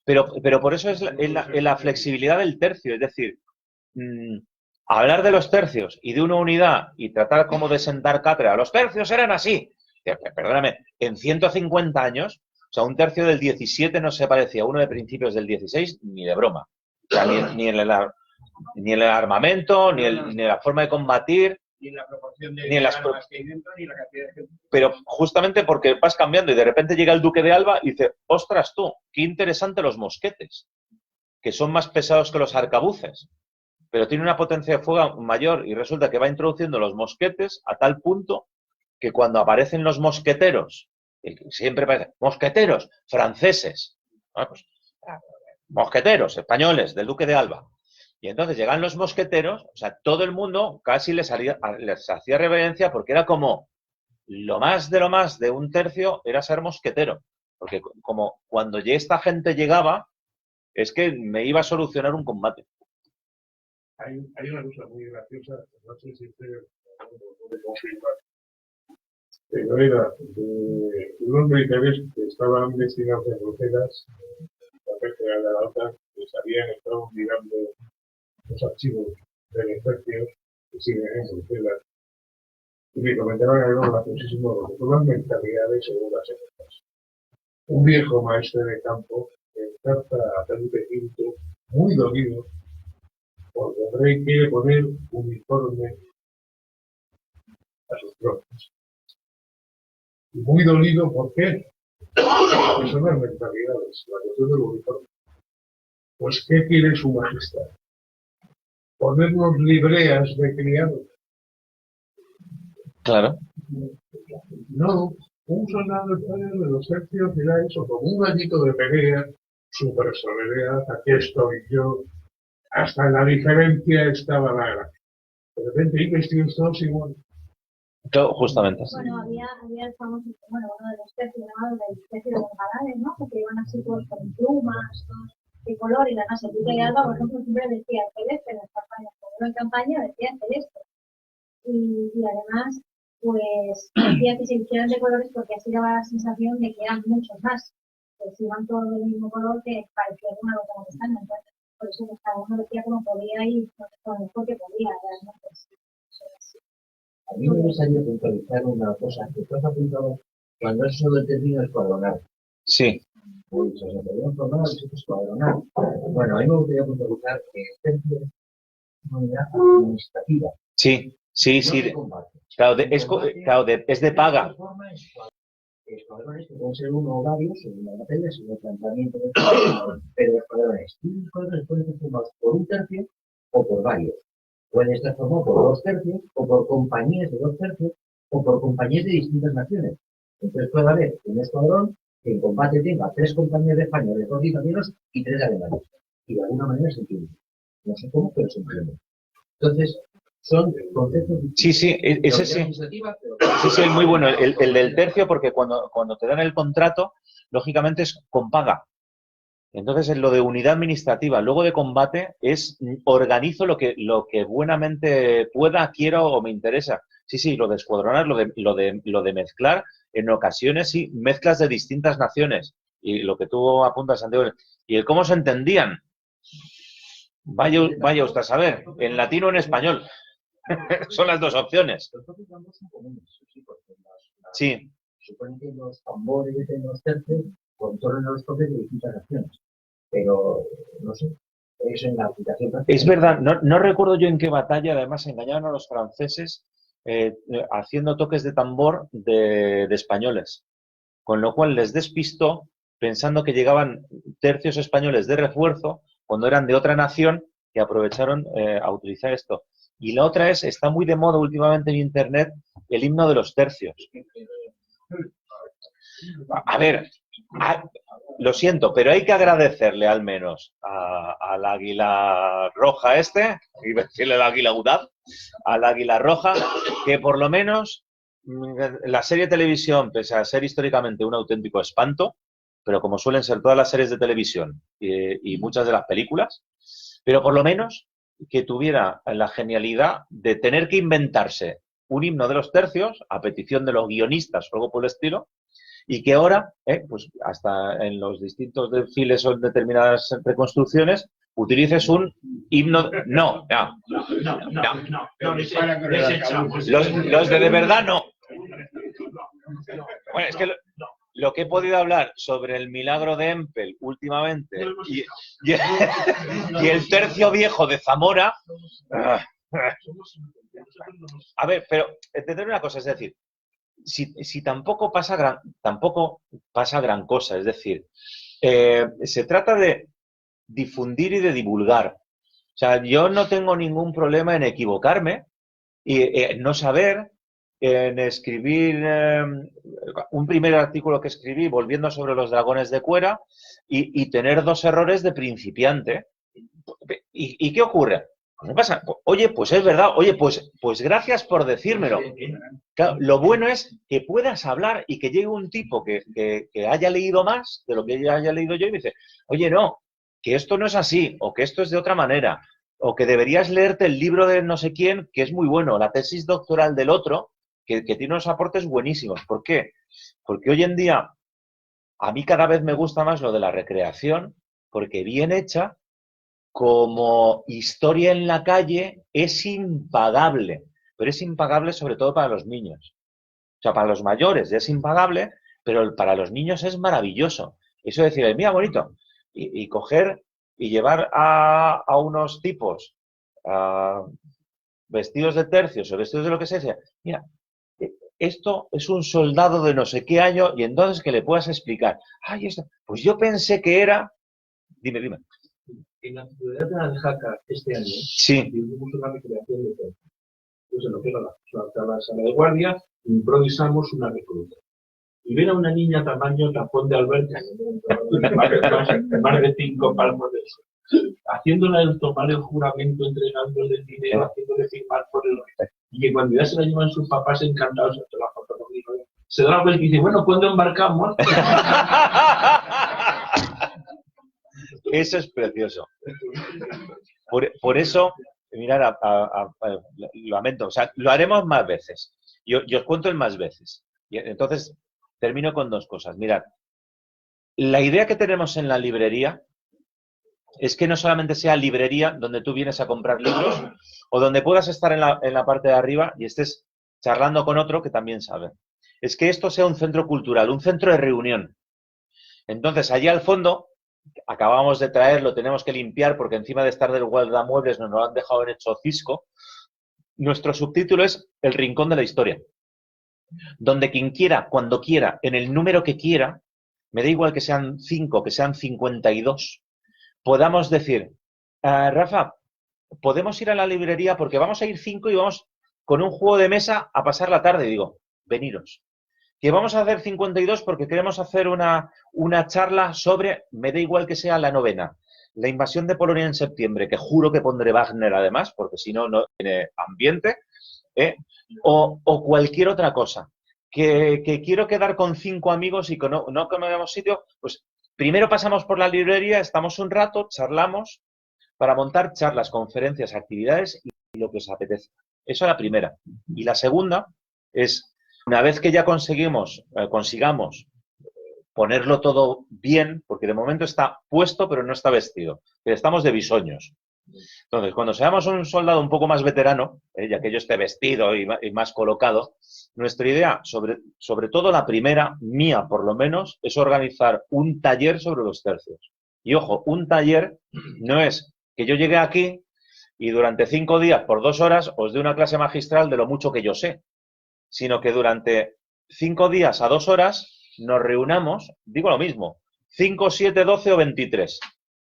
[SPEAKER 2] pero por eso es la flexibilidad del tercio, es decir, hablar de los tercios y de una unidad y tratar como de sentar cátedra, los tercios eran así. Perdóname, en 150 años, o sea, un tercio del 17 no se parecía a uno de principios del 16 ni de broma. O sea, ni en el armamento, ni en la forma de combatir,
[SPEAKER 5] Ni en la proporción de
[SPEAKER 2] ni en las
[SPEAKER 5] armas que hay dentro, ni en la cantidad de gente.
[SPEAKER 2] pero justamente porque vas cambiando y de repente llega el duque de Alba y dice, ostras tú, qué interesante los mosquetes, que son más pesados que los arcabuces, pero tiene una potencia de fuego mayor y resulta que va introduciendo los mosquetes a tal punto que cuando aparecen los mosqueteros, siempre parece, mosqueteros franceses, bueno, pues, mosqueteros españoles del duque de Alba. Y entonces llegan los mosqueteros, o sea, todo el mundo casi les hacía reverencia porque era como lo más de un tercio era ser mosquetero. Porque como cuando ya esta gente llegaba, es que me iba a solucionar un combate.
[SPEAKER 5] Hay una cosa muy graciosa, no sé si usted lo puede confirmar, pero era de unos militares que estaban destinados en Bruselas, la jefe de la OTAN, que habían estado mirando los archivos del ejército que siguen en Bruselas, y me comentaban algo graciosísimo, porque son las mentalidades según las épocas. Un viejo maestro de campo encarta a Felipe V, muy dolido, porque el rey quiere poner uniforme a sus tropas. Y muy dolido, ¿por qué? Porque son las mentalidades, la cuestión del uniforme. Pues, ¿qué quiere su majestad? Ponernos libreas de criados.
[SPEAKER 2] Claro.
[SPEAKER 5] No, un soldado español de los tercios dirá eso, como un gallito de pelea, su personalidad, aquí estoy yo, hasta en la diferencia estaba la gracia. De repente, y vestidos todos igual.
[SPEAKER 2] Claro, justamente.
[SPEAKER 4] Bueno, había el famoso, bueno, uno de los tercios llamado del tercio de los galales, ¿no? Porque iban así todos con plumas, todos de color, y además el duque de Alba, por ejemplo, siempre decía celeste en las campañas, cuando en campaña decía celeste. Y además, pues, decía que se hicieran de colores porque así daba la sensación de que eran muchos más. Que si iban todos del mismo color, que parecía una gota de castaña. Entonces, por eso pues, cada uno decía cómo podía ir, con lo mejor que podía, realmente. Sí.
[SPEAKER 6] A mí me gustaría puntualizar una cosa que tú has apuntado cuando has usado el término escuadronar.
[SPEAKER 2] Sí.
[SPEAKER 6] Pues, o sea, podríamos tomar el escuadronar. Bueno, a mí me gustaría puntualizar que el tercio es una unidad administrativa.
[SPEAKER 2] Sí, sí,
[SPEAKER 6] No
[SPEAKER 2] sí.
[SPEAKER 6] de combate.
[SPEAKER 2] Claro, es de paga.
[SPEAKER 6] Escuadrones que pueden ser uno o varios, en una batalla, en un planteamiento de escuadrones, pero escuadrones. Y los escuadrones pueden ser formados por un tercio o por varios. Pueden estar formados por 2 tercios, o por compañías de 2 tercios, o por compañías de distintas naciones. Entonces puede haber un escuadrón que en combate tenga 3 compañías de españoles, 2 italianos y 3 alemanes. Y de alguna manera se entiende. No sé cómo, pero se entiende. Entonces, son conceptos distintos.
[SPEAKER 2] Sí, sí, ese sí. Sí, sí, es muy bueno. El del tercio, porque cuando te dan el contrato, lógicamente es con paga. Entonces, en lo de unidad administrativa, luego de combate, es organizo lo que buenamente pueda, quiero o me interesa. Sí, sí, lo de escuadronar, lo de mezclar, en ocasiones sí, mezclas de distintas naciones. Y lo que tú apuntas, Santiago, y el cómo se entendían. Vaya usted a saber, en latino o en español. Son las dos opciones.
[SPEAKER 6] Los propios tambores son comunes, sí, porque
[SPEAKER 2] Sí.
[SPEAKER 6] suponen que los tambores de los tercios controlan los toques de distintas naciones. Pero, no sé, es en la aplicación práctica.
[SPEAKER 2] Es verdad, no recuerdo yo en qué batalla, además engañaron a los franceses haciendo toques de tambor de españoles, con lo cual les despistó pensando que llegaban tercios españoles de refuerzo cuando eran de otra nación que aprovecharon a utilizar esto. Y la otra está muy de moda últimamente en Internet, el himno de los tercios. A ver, lo siento, pero hay que agradecerle al menos al águila roja iba a decirle al águila audaz, al águila roja, que por lo menos la serie de televisión, pese a ser históricamente un auténtico espanto, pero como suelen ser todas las series de televisión y muchas de las películas, pero por lo menos que tuviera la genialidad de tener que inventarse un himno de los tercios a petición de los guionistas o algo por el estilo, y que ahora, pues hasta en los distintos desfiles o en determinadas reconstrucciones, utilices un himno. No. Los de verdad no. Bueno, es que lo que he podido hablar sobre el milagro de Empel últimamente y el tercio viejo de Zamora. A ver, pero entender una cosa, es decir, si tampoco pasa gran cosa, es decir, se trata de difundir y de divulgar. O sea, yo no tengo ningún problema en equivocarme y no saber, en escribir un primer artículo que escribí volviendo sobre los dragones de Cuera y tener 2 errores de principiante. ¿Y qué ocurre? ¿Qué pasa? Oye, pues es verdad. Oye, pues gracias por decírmelo. Claro, lo bueno es que puedas hablar y que llegue un tipo que haya leído más de lo que ya haya leído yo y me dice, oye, no, que esto no es así, o que esto es de otra manera, o que deberías leerte el libro de no sé quién, que es muy bueno, la tesis doctoral del otro, que tiene unos aportes buenísimos. ¿Por qué? Porque hoy en día a mí cada vez me gusta más lo de la recreación, porque bien hecha, como historia en la calle, es impagable. Pero es impagable sobre todo para los niños. O sea, para los mayores ya es impagable, pero para los niños es maravilloso. Eso de decir, mira, bonito, y coger y llevar a unos tipos vestidos de tercios o vestidos de lo que sea, mira, esto es un soldado de no sé qué año, y entonces que le puedas explicar, ay, esto, pues yo pensé que era... Dime.
[SPEAKER 5] En la ciudad de Aljaca este año,
[SPEAKER 2] sí,
[SPEAKER 5] hicimos una recreación de todo. Entonces, lo que era la sala de guardia, improvisamos una recluta. Y ven a una niña tamaño tapón de alberca, más de 5 palmos de eso, haciéndole tomar el juramento, entregándole el dinero, haciéndole firmar por el... Y que cuando ya se la llevan sus papás encantados hasta la foto conmigo, se da la vuelta y dice, bueno, ¿cuándo embarcamos?
[SPEAKER 2] Eso es precioso. Por eso, mirad, lamento, o sea, lo haremos más veces. Yo os cuento en más veces. Y entonces, termino con 2 cosas. Mirad, la idea que tenemos en la librería es que no solamente sea librería donde tú vienes a comprar libros o donde puedas estar en la parte de arriba y estés charlando con otro que también sabe. Es que esto sea un centro cultural, un centro de reunión. Entonces, allí al fondo, acabamos de traer, lo tenemos que limpiar porque encima de estar del guardamuebles nos lo han dejado en hecho cisco. Nuestro subtítulo es El Rincón de la Historia. Donde quien quiera, cuando quiera, en el número que quiera, me da igual que sean 5, que sean 52, podamos decir, Rafa, podemos ir a la librería porque vamos a ir 5 y vamos con un juego de mesa a pasar la tarde. Y digo, veniros. Que vamos a hacer 52 porque queremos hacer una charla sobre, me da igual que sea la 9ª, la invasión de Polonia en septiembre, que juro que pondré Wagner además, porque si no, no tiene ambiente, o cualquier otra cosa. Que quiero quedar con 5 amigos y que no que me damos sitio, pues primero pasamos por la librería, estamos un rato, charlamos, para montar charlas, conferencias, actividades y lo que os apetezca. Eso es la primera. Y la segunda es, una vez que ya consigamos ponerlo todo bien, porque de momento está puesto pero no está vestido, que estamos de bisoños. Entonces, cuando seamos un soldado un poco más veterano, ya que yo esté vestido y más colocado, nuestra idea, sobre todo la primera, mía por lo menos, es organizar un taller sobre los tercios. Y ojo, un taller no es que yo llegue aquí y durante 5 días, por 2 horas, os dé una clase magistral de lo mucho que yo sé, sino que durante 5 días a 2 horas nos reunamos, digo lo mismo, 5, 7, 12 o 23,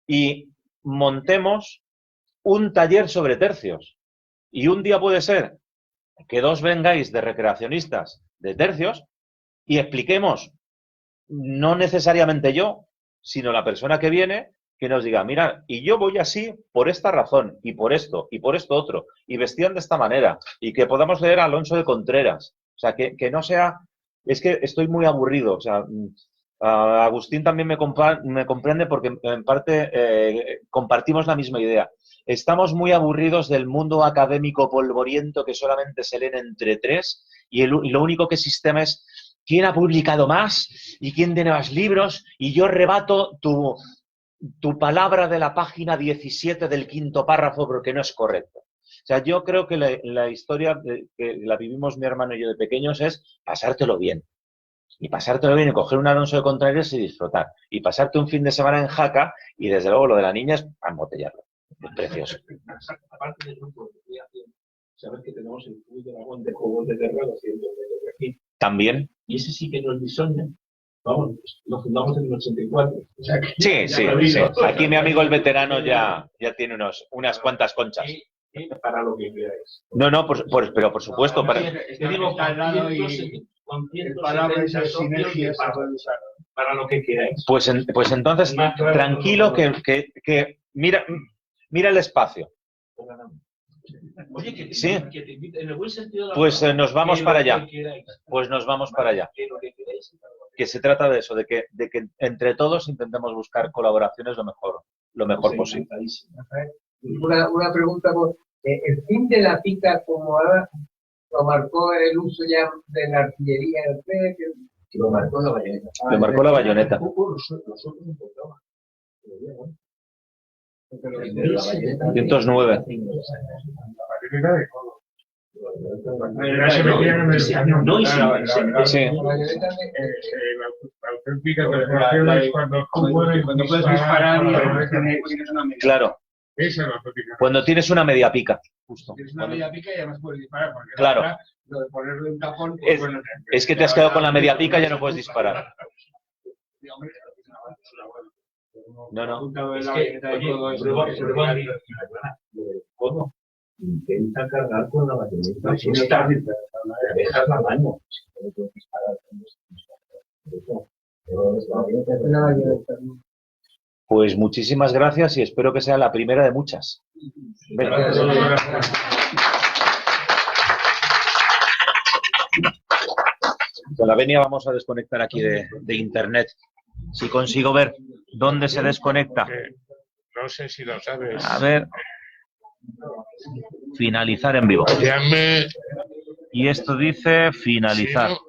[SPEAKER 2] y montemos un taller sobre tercios. Y un día puede ser que 2 vengáis de recreacionistas de tercios y expliquemos, no necesariamente yo, sino la persona que viene, que nos diga, mira, y yo voy así por esta razón, y por esto otro, y vestían de esta manera, y que podamos leer a Alonso de Contreras. O sea, que no sea... Es que estoy muy aburrido. O sea, Agustín también me comprende porque en parte compartimos la misma idea. Estamos muy aburridos del mundo académico polvoriento que solamente se leen entre 3 y lo único que sistema es quién ha publicado más y quién tiene más libros y yo rebato tu palabra de la página 17 del 5º párrafo porque no es correcto. O sea, yo creo que la historia que la vivimos mi hermano y yo de pequeños es pasártelo bien. Y pasártelo bien y coger un Alonso de Contreras y disfrutar. Y pasarte un fin de semana en Jaca y desde luego lo de la niña es embotellarlo. Es precioso.
[SPEAKER 5] Aparte de eso, sabes que tenemos el Club de Dragón de Juegos de Guerra, lo siento, desde aquí.
[SPEAKER 2] También.
[SPEAKER 5] Y ese sí que nos disoña. Vamos, lo fundamos en el 84. O sea,
[SPEAKER 2] Sí. Aquí mi amigo el veterano ya tiene unas cuantas conchas.
[SPEAKER 5] Para lo que queráis.
[SPEAKER 2] No, pero por supuesto. Para
[SPEAKER 5] lo que queráis.
[SPEAKER 2] Pues entonces, tranquilo que mira el espacio.
[SPEAKER 5] Oye, que
[SPEAKER 2] sí.
[SPEAKER 5] Que te invite, en el buen sentido de
[SPEAKER 2] pues nos vamos para allá.
[SPEAKER 5] Pues
[SPEAKER 2] nos vamos para allá. Que se trata de eso, de que entre todos intentemos buscar colaboraciones lo mejor posible.
[SPEAKER 3] Una pregunta, el fin de la pica como ahora lo marcó el uso ya de la artillería,
[SPEAKER 6] Lo marcó la bayoneta.
[SPEAKER 2] Lo marcó la bayoneta.
[SPEAKER 5] Nosotros importaba.
[SPEAKER 2] 109.
[SPEAKER 3] cuando puedes disparar
[SPEAKER 2] claro. Cuando tienes una media pica, justo.
[SPEAKER 3] Tienes una media pica y además puedes disparar. Porque
[SPEAKER 2] claro.
[SPEAKER 3] Lo de ponerle un tapón,
[SPEAKER 2] es que te has quedado con la media pica y ya no puedes disparar. No.
[SPEAKER 5] Es que, ¿cómo? Intenta cargar con la bayoneta. Si no dejas la mano.
[SPEAKER 2] Pues muchísimas gracias y espero que sea la primera de muchas. Con la venia vamos a desconectar aquí de internet. Si consigo ver dónde se desconecta.
[SPEAKER 5] No sé si lo sabes.
[SPEAKER 2] A ver. Finalizar en vivo.
[SPEAKER 5] Llame.
[SPEAKER 2] Y esto dice finalizar.
[SPEAKER 5] Si no,